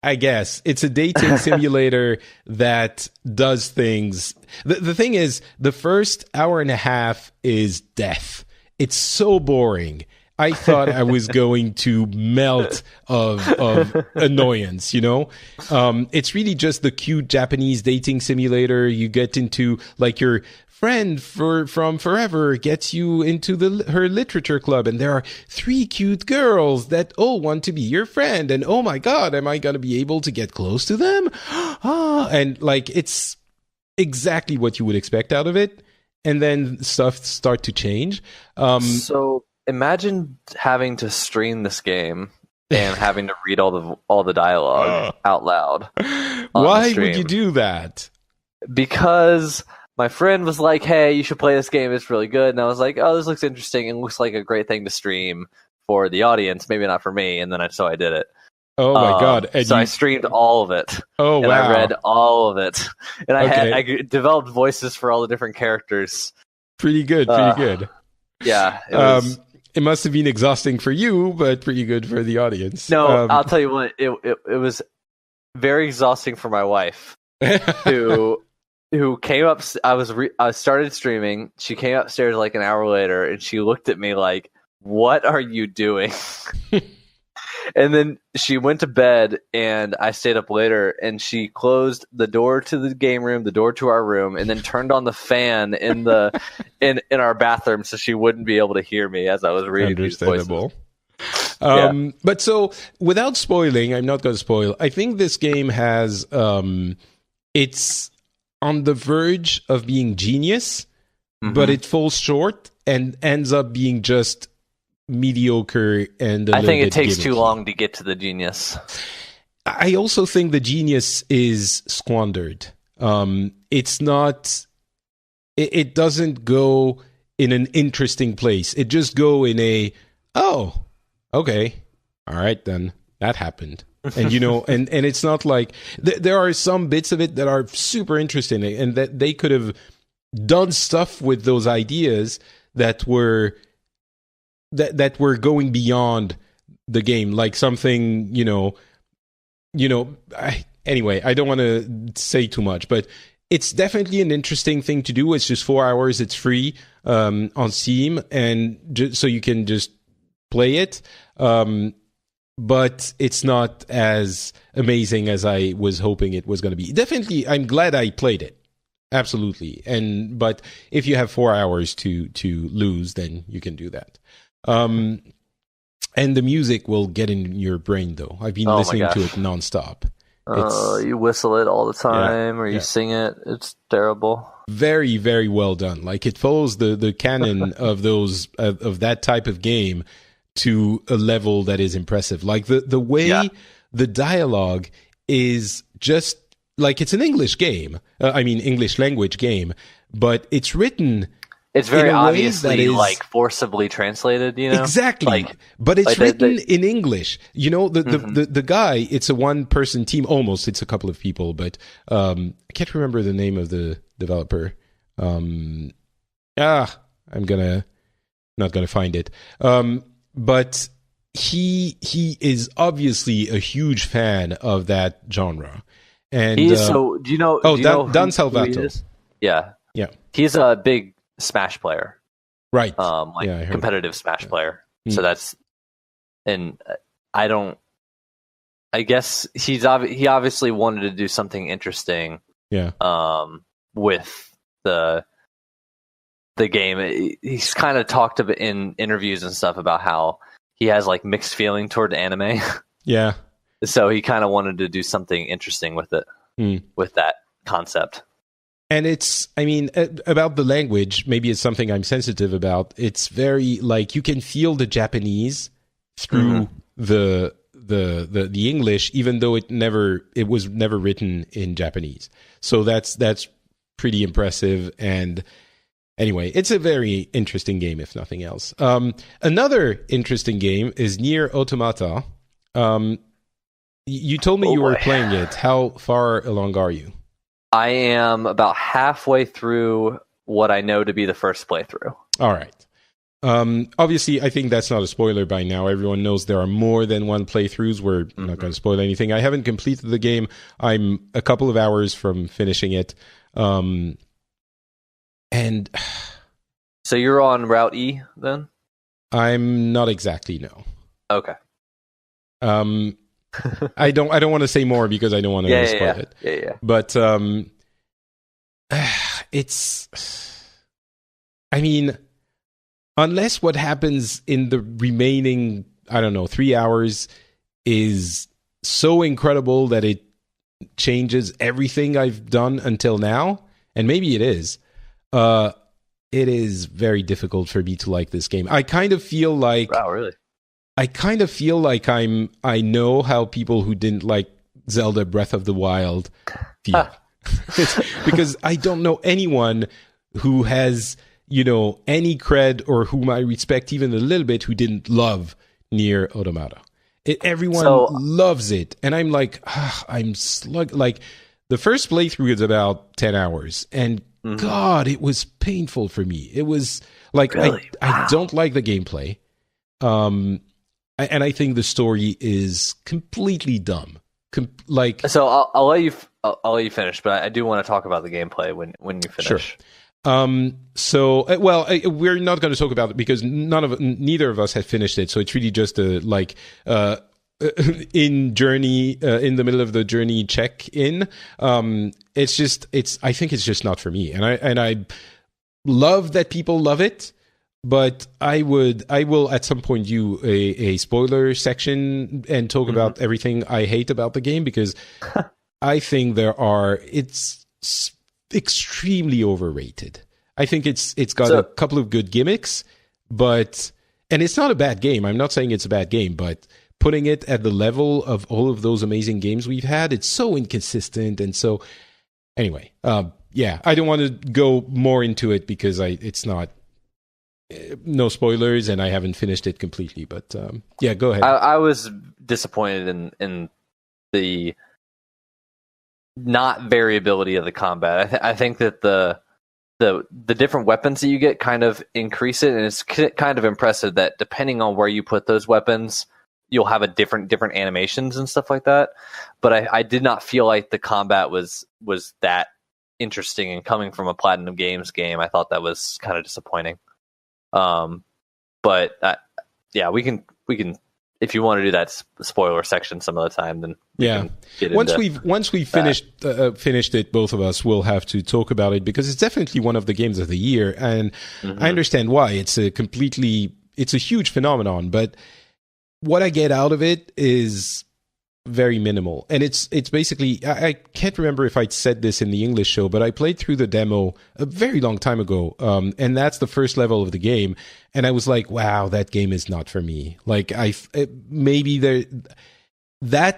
I guess it's a dating simulator that does things. The thing is, the first hour and a half is death. It's so boring. I thought I was going to melt of annoyance, It's really just the cute Japanese dating simulator. You get into, like, your friend from forever gets you into her literature club, and there are 3 cute girls that all want to be your friend, and oh my god, am I going to be able to get close to them? And like, it's exactly what you would expect out of it. And then stuff start to change. So imagine having to stream this game and having to read all the dialogue out loud. Why would you do that? Because my friend was like, "Hey, you should play this game. It's really good." And I was like, "Oh, this looks interesting and looks like a great thing to stream for the audience. Maybe not for me." And then I did it. Oh my god! And I streamed all of it. Oh and wow! I read all of it, and I developed voices for all the different characters. Pretty good. Yeah, it must have been exhausting for you, but pretty good for the audience. No, I'll tell you what. It was very exhausting for my wife, who came up. I started streaming. She came upstairs like an hour later, and she looked at me like, "What are you doing?" And then she went to bed, and I stayed up later, and she closed the door to the game room, the door to our room, and then turned on the fan in our bathroom so she wouldn't be able to hear me as I was reading these voices. But so, without spoiling, I'm not going to spoil. I think this game has it's on the verge of being genius, but it falls short and ends up being just mediocre. And I think it takes gimmicky. Too long to get to the genius. I also think the genius is squandered. It's not. It doesn't go in an interesting place. It just go in a, oh, okay, all right then, that happened. And and it's not like there are some bits of it that are super interesting, and that they could have done stuff with those ideas that were going beyond the game, like something anyway, I don't want to say too much, but it's definitely an interesting thing to do. It's just 4 hours. It's free on Steam, and so you can just play it. But it's not as amazing as I was hoping it was going to be. Definitely, I'm glad I played it. Absolutely. But if you have 4 hours to lose, then you can do that. And the music will get in your brain, though. I've been listening to it nonstop. You whistle it all the time, or you sing it. It's terrible. Very, very well done. Like, it follows the canon of those of that type of game to a level that is impressive. Like the way the dialogue is just like, it's an English game. English language game, but it's written. It's very obviously like forcibly translated, Exactly. But it's written in English. The guy, it's a one-person team, almost. It's a couple of people, but I can't remember the name of the developer. I'm not gonna find it. But he is obviously a huge fan of that genre. And he is, so do you know? Dan Salvato. Yeah. He's a big Smash player, right? Competitive Smash player. So that's, and I guess he obviously wanted to do something interesting. With the game, he's kind of talked about in interviews and stuff about how he has like mixed feeling toward anime. Yeah. So he kind of wanted to do something interesting with it, with that concept. And it's, about the language, maybe it's something I'm sensitive about. It's very, like, you can feel the Japanese through the English, even though it was never written in Japanese. So that's pretty impressive. And anyway, it's a very interesting game, if nothing else. Another interesting game is Nier Automata. You told me you were playing it. How far along are you? I am about halfway through what I know to be the first playthrough. All right. Obviously, I think that's not a spoiler by now. Everyone knows there are more than one playthroughs. We're not going to spoil anything. I haven't completed the game. I'm a couple of hours from finishing it. And so you're on Route E then? I'm not exactly, no. Okay. I don't want to say more because I don't want to spoil it. Yeah. But it's, unless what happens in the remaining, 3 hours is so incredible that it changes everything I've done until now, and maybe it is very difficult for me to like this game. I kind of feel like... Wow, really? I kind of feel like I know how people who didn't like Zelda Breath of the Wild feel. Because I don't know anyone who has, any cred or whom I respect even a little bit who didn't love Nier Automata. Everyone loves it. And I'm like, I'm slug. Like, the first playthrough is about 10 hours. And God, it was painful for me. It was like, really? I don't like the gameplay. And I think the story is completely dumb. So I'll let you finish, but I do want to talk about the gameplay when you finish. Sure. We're not going to talk about it because neither of us had finished it. So it's really just in the middle of the journey check-in. I think it's just not for me, and I love that people love it. But I will at some point do a spoiler section and talk about everything I hate about the game, because I think it's extremely overrated. I think it's got a couple of good gimmicks, and it's not a bad game. I'm not saying it's a bad game, but putting it at the level of all of those amazing games we've had, it's so inconsistent. And so, anyway, I don't want to go more into it because it's not, no spoilers, and I haven't finished it completely. But go ahead. I was disappointed in the not variability of the combat. I think that the different weapons that you get kind of increase it, and it's kind of impressive that depending on where you put those weapons, you'll have a different animations and stuff like that. But I did not feel like the combat was that interesting, and coming from a Platinum Games game, I thought that was kind of disappointing. We can if you want to do that spoiler section some other time, then once we've finished it, both of us will have to talk about it, because it's definitely one of the games of the year, and I understand why. It's a huge phenomenon, but what I get out of it is very minimal. And it's basically, I can't remember if I said this in the English show, but I played through the demo a very long time ago, and that's the first level of the game, and I was like, wow, that game is not for me. Like,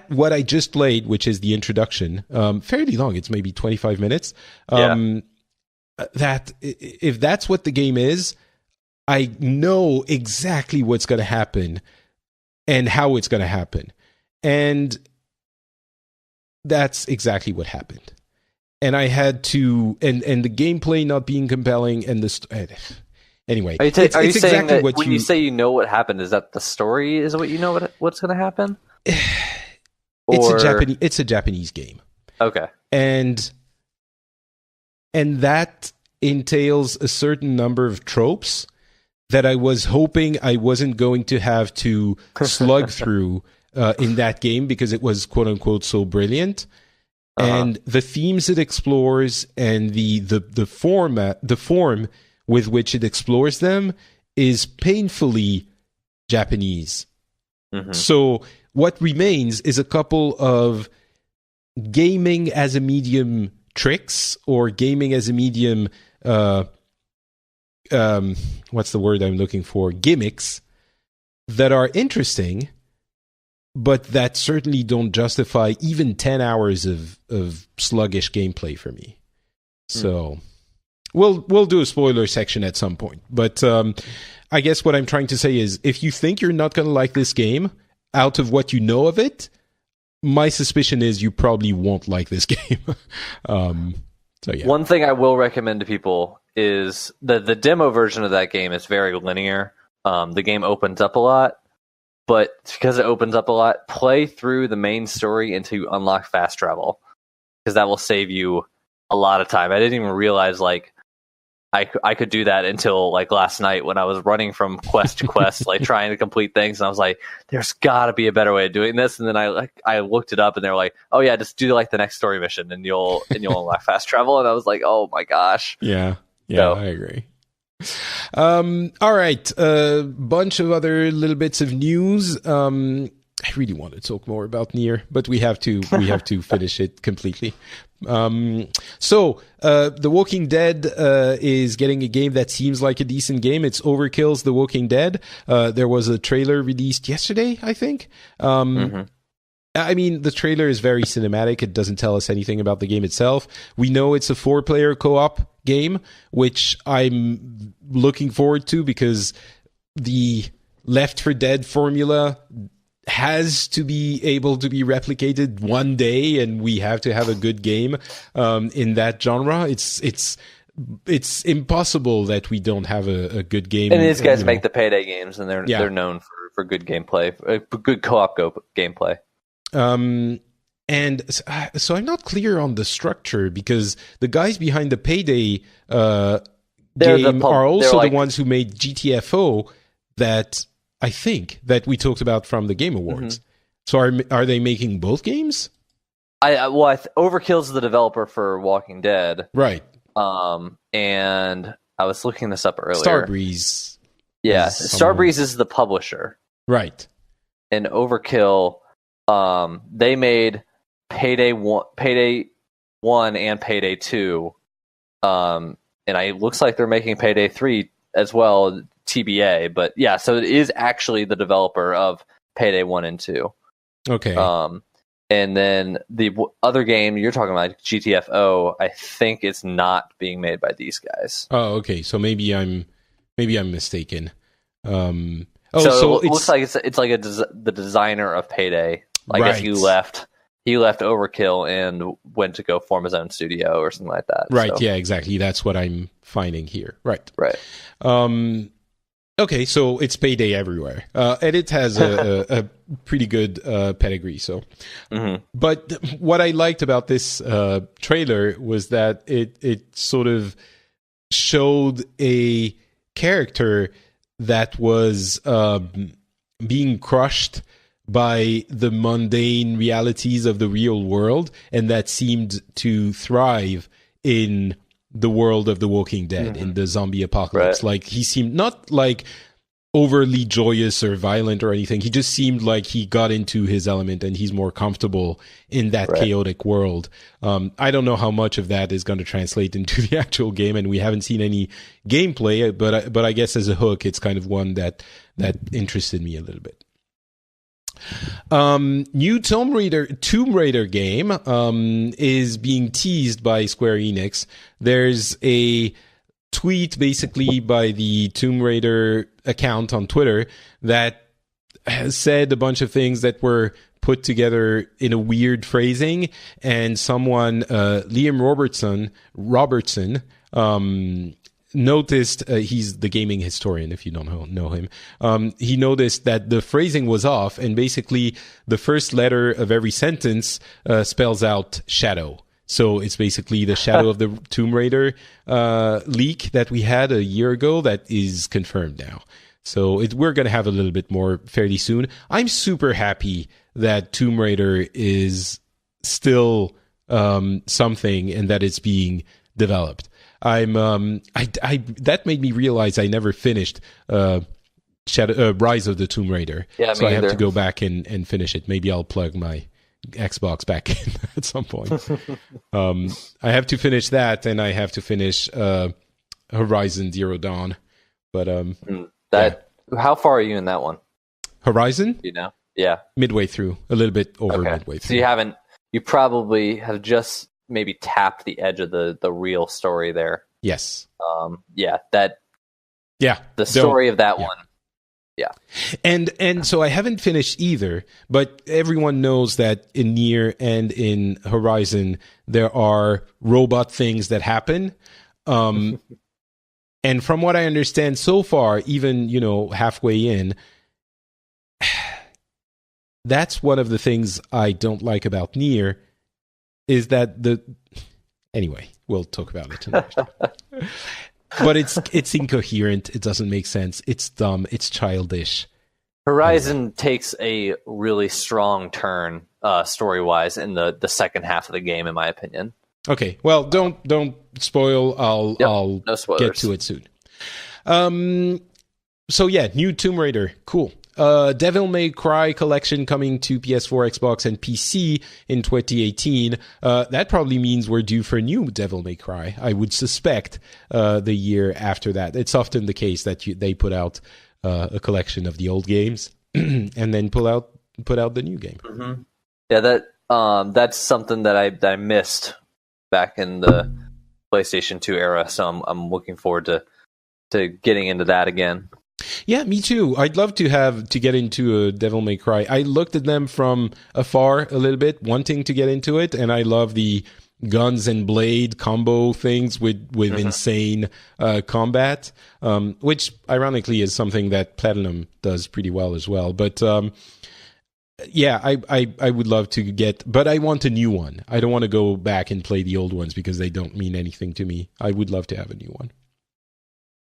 what I just played, which is the introduction, fairly long, it's maybe 25 minutes, that if that's what the game is, I know exactly what's going to happen and how it's going to happen. And that's exactly what happened. And I had to, and the gameplay not being compelling, and anyway. Are you saying exactly that when you say you know what happened, is that the story is what you know what's going to happen? It's a Japanese game. Okay. And that entails a certain number of tropes that I was hoping I wasn't going to have to slug through in that game, because it was quote unquote so brilliant. And the themes it explores and the form with which it explores them is painfully Japanese. So what remains is a couple of gaming as a medium tricks, or gaming as a medium what's the word I'm looking for? Gimmicks that are interesting, but that certainly don't justify even 10 hours of sluggish gameplay for me. So we'll do a spoiler section at some point. But I guess what I'm trying to say is, if you think you're not going to like this game out of what you know of it, my suspicion is you probably won't like this game. One thing I will recommend to people is the demo version of that game is very linear. The game opens up a lot, but because it opens up a lot, play through the main story until you unlock fast travel, because that will save you a lot of time. I didn't even realize I could do that until last night, when I was running from quest to quest, trying to complete things, and I was like, "There's got to be a better way of doing this." And then I looked it up, and they were like, "Oh yeah, just do the next story mission, and you'll unlock fast travel." And I was like, "Oh my gosh!" Yeah, I agree. All right, a bunch of other little bits of news. I really want to talk more about Nier, but we have to finish it completely. So The Walking Dead is getting a game that seems like a decent game. It's Overkill's The Walking Dead. There was a trailer released yesterday, I think. I mean, the trailer is very cinematic. It doesn't tell us anything about the game itself. We know it's a 4-player co-op game, which I'm looking forward to, because the Left 4 Dead formula has to be able to be replicated one day, and we have to have a good game in that genre. It's impossible that we don't have a good game. And these guys make the Payday games, and they're known for good gameplay, good co-op gameplay. And so I'm not clear on the structure, because the guys behind the Payday game are also the ones who made GTFO, that I think that we talked about from the Game Awards. So are they making both games? Overkill's the developer for Walking Dead, right? And I was looking this up earlier. Starbreeze, Starbreeze is the publisher, right? And Overkill, they made Payday 1 and Payday 2. And it looks like they're making Payday 3 as well, TBA. But yeah, so it is actually the developer of Payday 1 and 2. Okay. And then the other game you're talking about, GTFO, I think it's not being made by these guys. Oh, okay. So maybe I'm mistaken. So it looks like it's like the designer of Payday. I guess he left Overkill and went to go form his own studio or something like that. Right. So. Yeah. Exactly. That's what I'm finding here. Right. Right. Okay, so it's Payday everywhere, and it has a pretty good pedigree. So, but what I liked about this trailer was that it sort of showed a character that was being crushed by the mundane realities of the real world, and that seemed to thrive in the world of The Walking Dead, in the zombie apocalypse. Like, he seemed not like overly joyous or violent or anything. He just seemed like he got into his element and he's more comfortable in that chaotic world. I don't know how much of that is going to translate into the actual game, and we haven't seen any gameplay, but I guess as a hook, it's kind of one that interested me a little bit. New Tomb Raider game is being teased by Square Enix. There's a tweet basically by the Tomb Raider account on Twitter that said a bunch of things that were put together in a weird phrasing, and someone, Liam Robertson, noticed, he's the gaming historian if you don't know him, he noticed that the phrasing was off, and basically the first letter of every sentence spells out shadow. So it's basically the shadow of the Tomb Raider leak that we had a year ago that is confirmed now. So we're going to have a little bit more fairly soon. I'm super happy that Tomb Raider is still something and that it's being developed. That made me realize I never finished Rise of the Tomb Raider. Yeah, so I either. have to go back and finish it. Maybe I'll plug my Xbox back in at some point. I have to finish that, and I have to finish Horizon Zero Dawn. But how far are you in that one? Horizon? You know? Yeah. Midway through. A little bit over midway through. So you probably have just maybe tapped the edge of the real story there. Yes. The story of that one. Yeah. And so I haven't finished either, but everyone knows that in Nier and in Horizon there are robot things that happen. And from what I understand so far, even, halfway in, that's one of the things I don't like about Nier, is that anyway, we'll talk about it tonight. But it's incoherent. It doesn't make sense. It's dumb. It's childish. Horizon takes a really strong turn story-wise in the second half of the game, in my opinion. Okay. Well, don't spoil. I'll no get to it soon. So yeah, new Tomb Raider. Cool. Devil May Cry collection coming to PS4, Xbox, and PC in 2018. That probably means we're due for a new Devil May Cry. I would suspect the year after that. It's often the case that they put out a collection of the old games and then put out the new game. Mm-hmm. Yeah, that's something that I missed back in the PlayStation 2 era. So I'm looking forward to getting into that again. Yeah, me too. I'd love to get into a Devil May Cry. I looked at them from afar a little bit, wanting to get into it, and I love the guns and blade combo things with insane combat, which ironically is something that Platinum does pretty well as well. But yeah, I would love to but I want a new one. I don't want to go back and play the old ones because they don't mean anything to me. I would love to have a new one.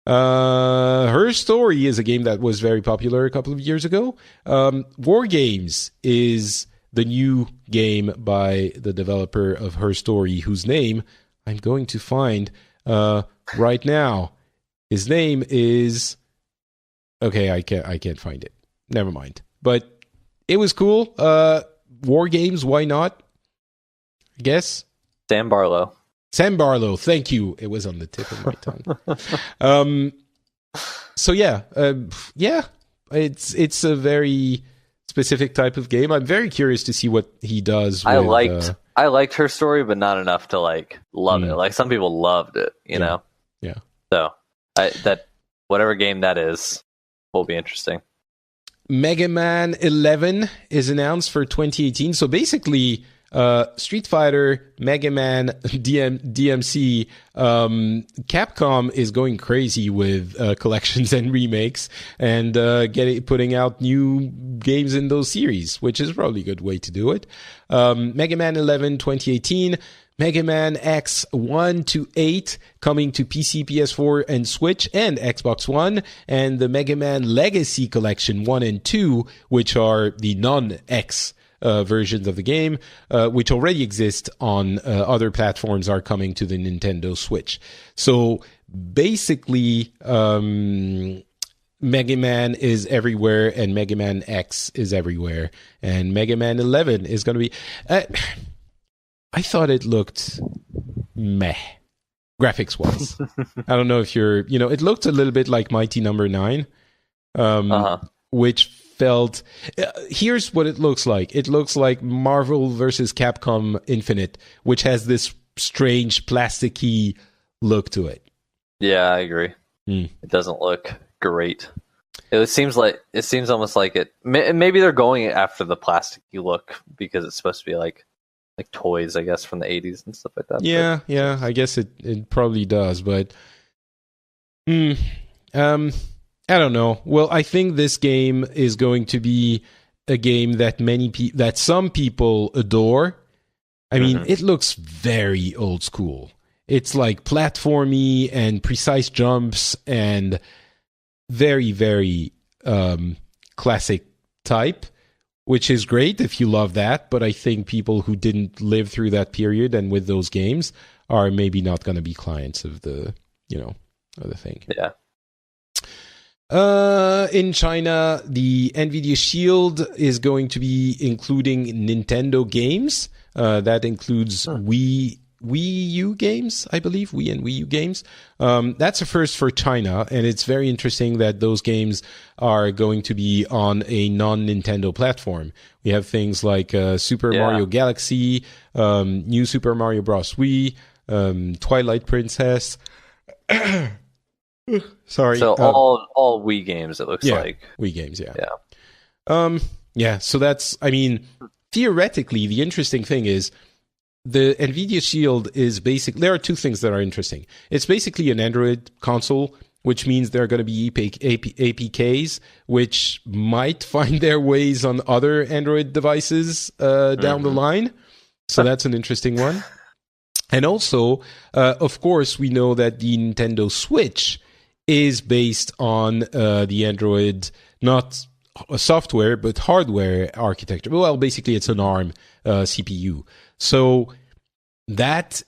Her Story is a game that was very popular a couple of years ago. War Games is the new game by the developer of Her Story, whose name I'm going to find right now. His name is... Okay, I can't find it. Never mind. But it was cool. War Games, why not? I guess. Sam Barlow. Sam Barlow, thank you. It was on the tip of my tongue. So yeah, it's a very specific type of game. I'm very curious to see what he does. I liked her story, but not enough to love it. Like some people loved it, you know. Yeah. So that whatever game that is will be interesting. Mega Man 11 is announced for 2018. So basically, Street Fighter, Mega Man, DMC, Capcom is going crazy with collections and remakes and putting out new games in those series, which is probably a good way to do it. Mega Man 11 2018. Mega Man X 1 to 8 coming to PC, PS4, and Switch, and Xbox One, and the Mega Man Legacy Collection 1 and 2, which are the non-X versions of the game, which already exist on other platforms, are coming to the Nintendo Switch. So basically, Mega Man is everywhere, and Mega Man X is everywhere, and Mega Man 11 is going to be... I thought it looked meh, graphics-wise. I don't know if it looked a little bit like Mighty Number 9, which felt... here's what it looks like. It looks like Marvel versus Capcom Infinite, which has this strange plasticky look to it. Yeah, I agree. It doesn't look great. It seems almost like it... Maybe they're going after the plasticky look because it's supposed to be like toys, I guess, from the 80s and stuff like that. Yeah, I guess it probably does, but I don't know. Well, I think this game is going to be a game that that some people adore. I mean, it looks very old school. It's like platformy and precise jumps and very, very classic type, which is great if you love that, but I think people who didn't live through that period and with those games are maybe not going to be clients of the thing. Yeah. In China, the NVIDIA Shield is going to be including Nintendo games. That includes Wii U games, I believe, Wii and Wii U games. That's a first for China, and it's very interesting that those games are going to be on a non-Nintendo platform. We have things like Super Mario Galaxy, New Super Mario Bros. Wii, Twilight Princess. Sorry. So all Wii games, it looks like. Wii games, yeah. Yeah. So that's, I mean, theoretically, the interesting thing is the NVIDIA Shield is there are two things that are interesting. It's basically an Android console, which means there are going to be APKs, which might find their ways on other Android devices down the line. So that's an interesting one. And also, of course, we know that the Nintendo Switch is based on the Android, not software, but hardware architecture. Well, basically, it's an ARM CPU. So that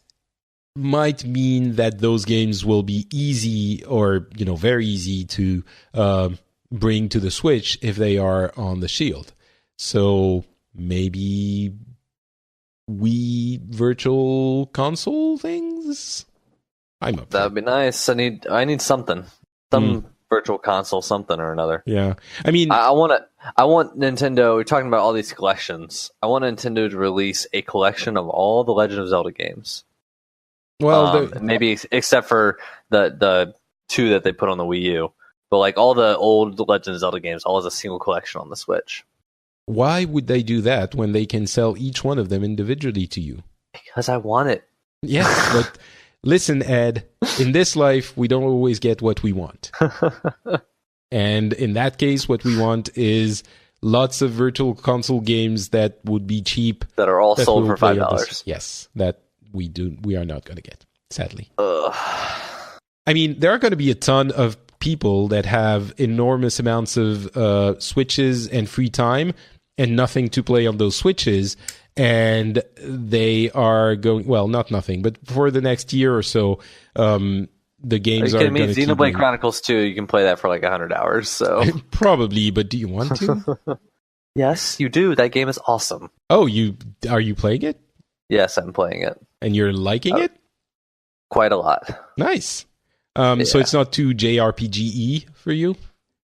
might mean that those games will be easy or, very easy to bring to the Switch if they are on the Shield. So maybe Wii virtual console things? I'm up. That would be nice. I need something. Virtual console, something or another. Yeah. I mean, I want Nintendo, we're talking about all these collections. I want Nintendo to release a collection of all the Legend of Zelda games. Well, maybe except for the two that they put on the Wii U. But like all the old Legend of Zelda games, all as a single collection on the Switch. Why would they do that when they can sell each one of them individually to you? Because I want it. Yeah, but listen, Ed, in this life, we don't always get what we want. And in that case, what we want is lots of virtual console games that would be cheap. That are all sold for $5. Yes, that we are not going to get, sadly. Ugh. I mean, there are going to be a ton of people that have enormous amounts of Switches and free time and nothing to play on those Switches. And they are going, well, not nothing, but for the next year or so, the games are going to keep Xenoblade Chronicles 2, you can play that for like 100 hours. So probably, but do you want to? Yes, you do. That game is awesome. Oh, are you playing it? Yes, I'm playing it. And you're liking it? Quite a lot. Nice. So it's not too JRPG-y for you?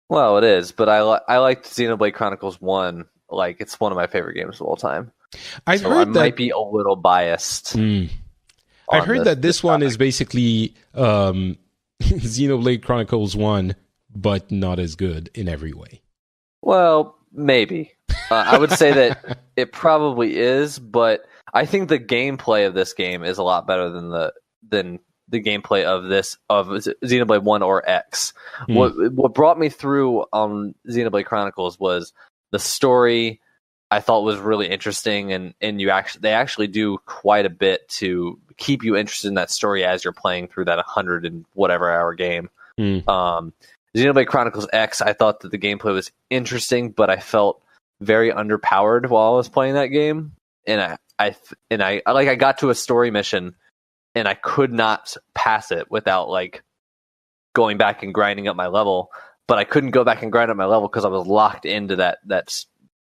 Well, it is, but I liked Xenoblade Chronicles 1. Like, it's one of my favorite games of all time. I've so heard I might be a little biased. I've heard that this one is basically Xenoblade Chronicles 1, but not as good in every way. Well, maybe. I would say that it probably is, but I think the gameplay of this game is a lot better than the gameplay of Xenoblade 1 or X. What brought me through on Xenoblade Chronicles was the story. I thought was really interesting, and they actually do quite a bit to keep you interested in that story as you're playing through that 100 and whatever hour game. Xenoblade Chronicles X, I thought that the gameplay was interesting, but I felt very underpowered while I was playing that game, and I got to a story mission and I could not pass it without like going back and grinding up my level. But I couldn't go back and grind up my level because I was locked into that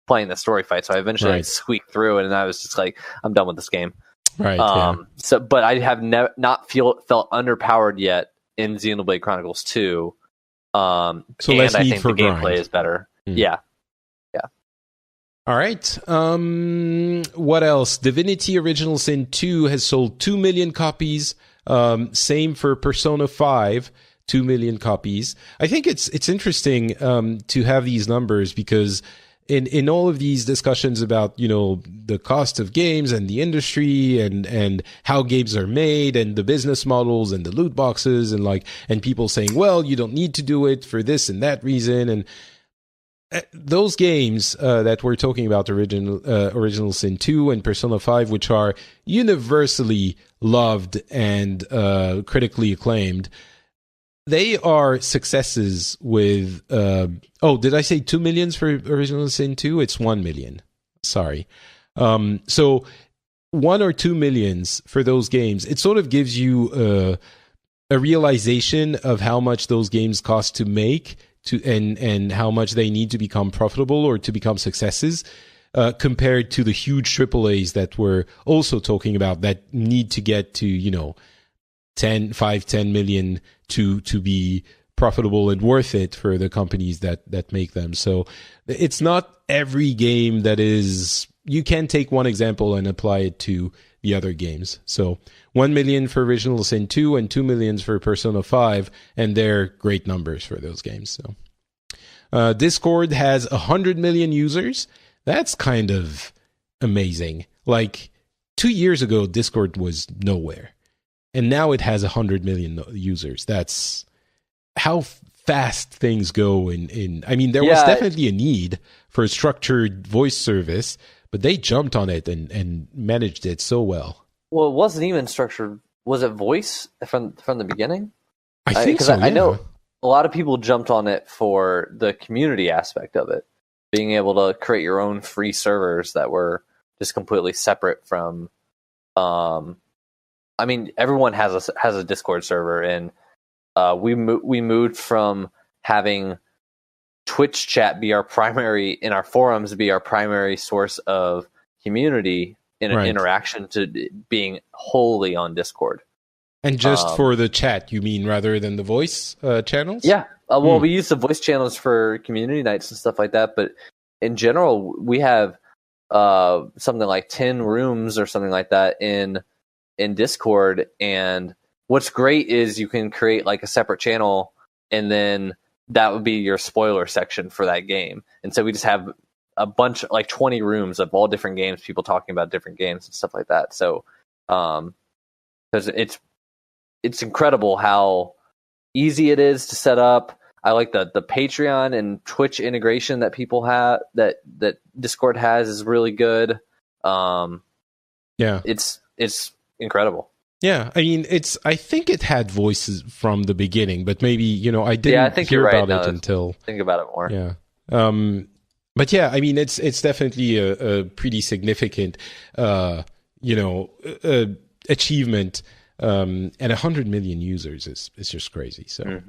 playing the story fight. So I eventually squeaked through it, and I was just like, I'm done with this game. Right. So, but I have not felt underpowered yet in Xenoblade Chronicles 2. So less I need think for the gameplay grind. is better. Yeah. All right. What else? Divinity Original Sin 2 has sold 2 million copies. Same for Persona 5, 2 million copies. I think it's interesting to have these numbers because in all of these discussions about, the cost of games and the industry and how games are made and the business models and the loot boxes and people saying, well, you don't need to do it for this and that reason. And those games that we're talking about, Original Sin 2 and Persona 5, which are universally loved and critically acclaimed, they are successes with... did I say 2 millions for Original Sin 2? It's 1 million. Sorry. So 1 or 2 millions for those games, it sort of gives you a realization of how much those games cost to make and how much they need to become profitable or to become successes compared to the huge AAAs that we're also talking about that need to get to, 10 million to be profitable and worth it for the companies that make them. So it's not every game that is... You can take one example and apply it to the other games. So 1 million for Original Sin 2 and 2 million for Persona 5, and they're great numbers for those games. So Discord has 100 million users. That's kind of amazing. Like 2 years ago, Discord was nowhere, and now it has 100 million users. That's how fast things go. I mean, there was definitely a need for a structured voice service, but they jumped on it and managed it so well. Well, it wasn't even structured. Was it voice from the beginning? I think so. I know a lot of people jumped on it for the community aspect of it, being able to create your own free servers that were just completely separate from. I mean, everyone has a Discord server, and we moved from having Twitch chat be our primary in our forums, be our primary source of community interaction, to being wholly on Discord. And just for the chat, you mean, rather than the voice channels? Yeah. Well, we use the voice channels for community nights and stuff like that, but in general, we have something like 10 rooms or something like that in Discord. And what's great is you can create like a separate channel, and then that would be your spoiler section for that game. And so we just have a bunch, like 20 rooms of all different games, people talking about different games and stuff like that. So, because it's incredible how easy it is to set up. I like the Patreon and Twitch integration that people have, that Discord has, is really good. It's incredible. Yeah, I mean, I think it had voices from the beginning, but maybe, I didn't hear about it until... Think about it more. Yeah. But yeah, I mean, it's definitely a pretty significant, achievement. And 100 million users is just crazy. So,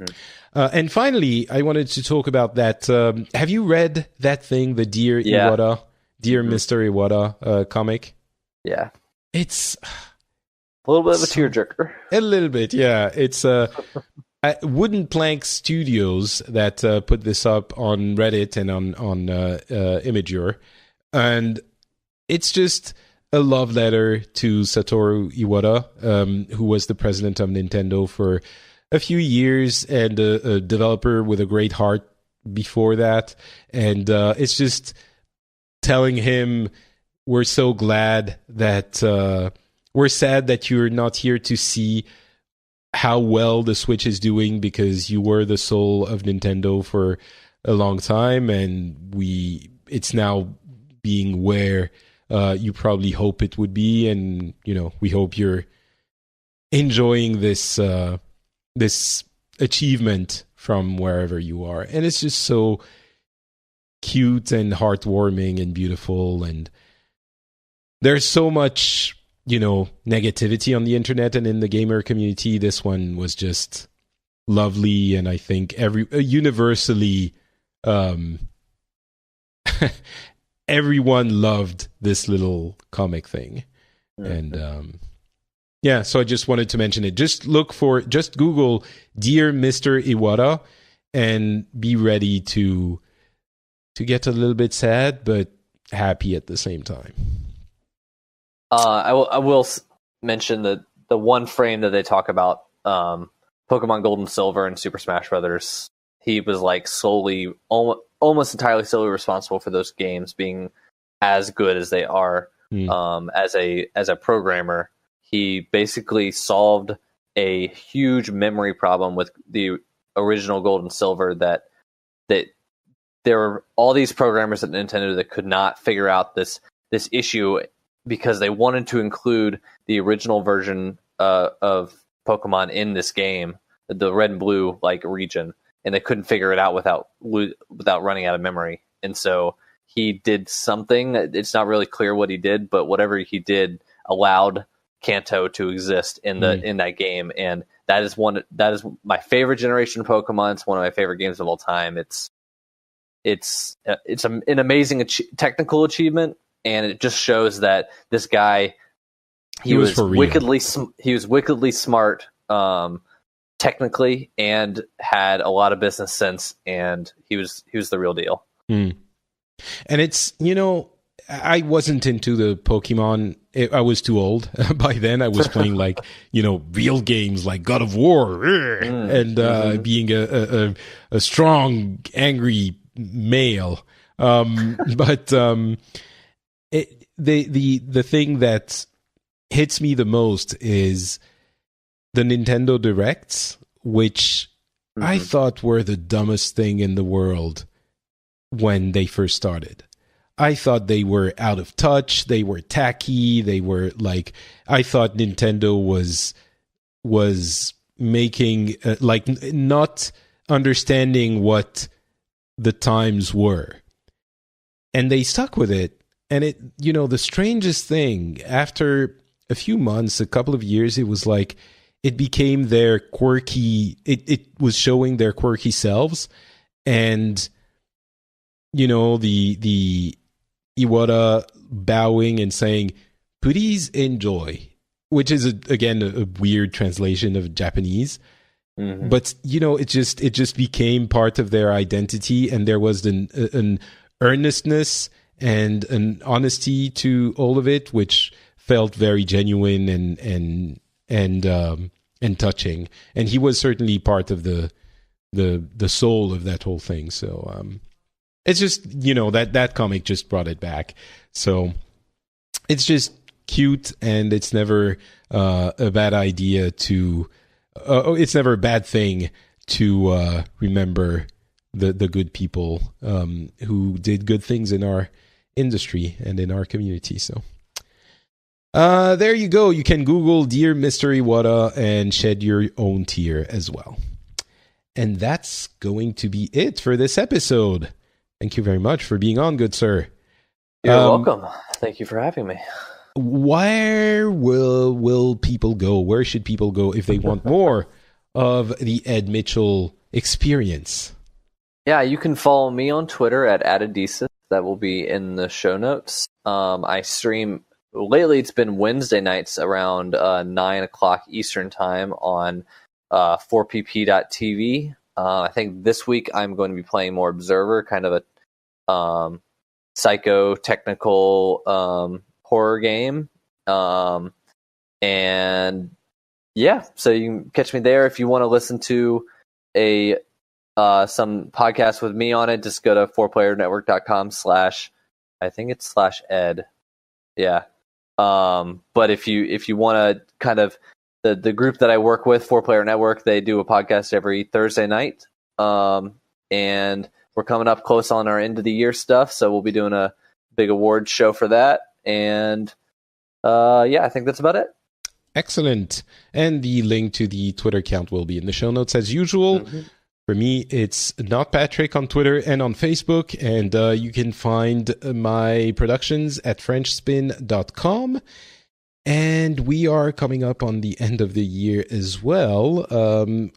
and finally, I wanted to talk about that. Have you read that thing, the Dear Iwata, Dear Mr. Iwata comic? Yeah. it's A little bit of a so, tearjerker. a little bit, yeah. It's Wooden Plank Studios that put this up on Reddit and on Imgur, and it's just a love letter to Satoru Iwata, who was the president of Nintendo for a few years and a developer with a great heart before that. And it's just telling him, we're so glad that we're sad that you're not here to see how well the Switch is doing, because you were the soul of Nintendo for a long time, and it's now being where you probably hope it would be, and we hope you're enjoying this this achievement from wherever you are. And it's just so cute and heartwarming and beautiful, and there's so much negativity on the internet and in the gamer community. This one was just lovely, and I think universally everyone loved this little comic thing. And yeah, so I just wanted to mention it. Just Google Dear Mr. Iwata and be ready to get a little bit sad but happy at the same time. I will mention the one frame that they talk about, Pokemon Gold and Silver and Super Smash Brothers. He was like solely, almost entirely solely responsible for those games being as good as they are. As a programmer, he basically solved a huge memory problem with the original Gold and Silver, that there were all these programmers at Nintendo that could not figure out this issue, because they wanted to include the original version of Pokemon in this game, the red and blue region, and they couldn't figure it out without running out of memory. And so he did something. It's not really clear what he did, but whatever he did allowed Kanto to exist in that game. And that is my favorite generation of Pokemon. It's one of my favorite games of all time. It's an amazing technical achievement. And it just shows that this guy, he was wickedly smart technically, and had a lot of business sense, and he was the real deal. And it's, I wasn't into the Pokemon. I was too old by then. I was playing real games like God of War and being a strong, angry male. But the thing that hits me the most is the Nintendo Directs, which I thought were the dumbest thing in the world when they first started. I thought they were out of touch. They were tacky. They were I thought Nintendo was making not understanding what the times were, and they stuck with it. And the strangest thing, after a few months, a couple of years, it was it became their quirky, it was showing their quirky selves. And, the Iwata bowing and saying, "Please enjoy," which is, again, a weird translation of Japanese. But, it just became part of their identity. And there was an earnestness and an honesty to all of it, which felt very genuine and touching. And he was certainly part of the soul of that whole thing. So it's just that comic just brought it back. So it's just cute, and it's never a bad idea to. It's never a bad thing to remember the good people who did good things in our industry and in our community. So there you go. You can Google Dear Mr. Iwata and shed your own tear as well. And that's going to be it for this episode. Thank you very much for being on, good sir. You're welcome. Thank you for having me. Where will people go? Where should people go if they want more of the Ed Mitchel experience? Yeah, you can follow me on Twitter at Addedesis. That will be in the show notes. I stream lately it's been Wednesday nights around 9 o'clock Eastern time on 4pp.tv. I think this week I'm going to be playing more Observer, kind of a psycho-technical horror game. And yeah, so you can catch me there. If you want to listen to some podcast with me on it, just go to 4playernetwork.com/ I think it's /ed. Yeah. But if you want to kind of the group that I work with, 4Player Network, they do a podcast every Thursday night. And we're coming up close on our end of the year stuff, so we'll be doing a big awards show for that. And yeah, I think that's about it. Excellent. And the link to the Twitter account will be in the show notes as usual. Mm-hmm. For me, it's Not Patrick on Twitter and on Facebook. And you can find my productions at FrenchSpin.com. And we are coming up on the end of the year as well.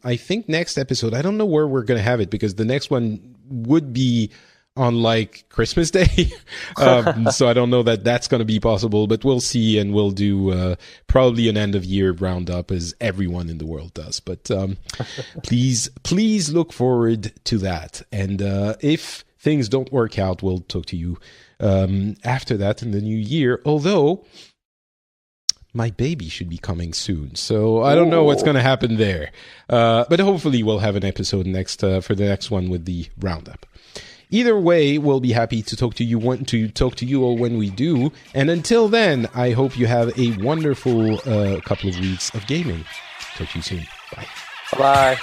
I think next episode, I don't know where we're going to have it, because the next one would be on like Christmas Day. So I don't know that that's going to be possible, but we'll see. And we'll do probably an end of year roundup, as everyone in the world does. But please look forward to that. And if things don't work out, we'll talk to you after that in the new year. Although my baby should be coming soon, so I don't know what's going to happen there. But hopefully we'll have an episode next for the next one with the roundup. Either way, we'll be happy to talk to you all when we do. And until then, I hope you have a wonderful couple of weeks of gaming. Talk to you soon. Bye. Bye.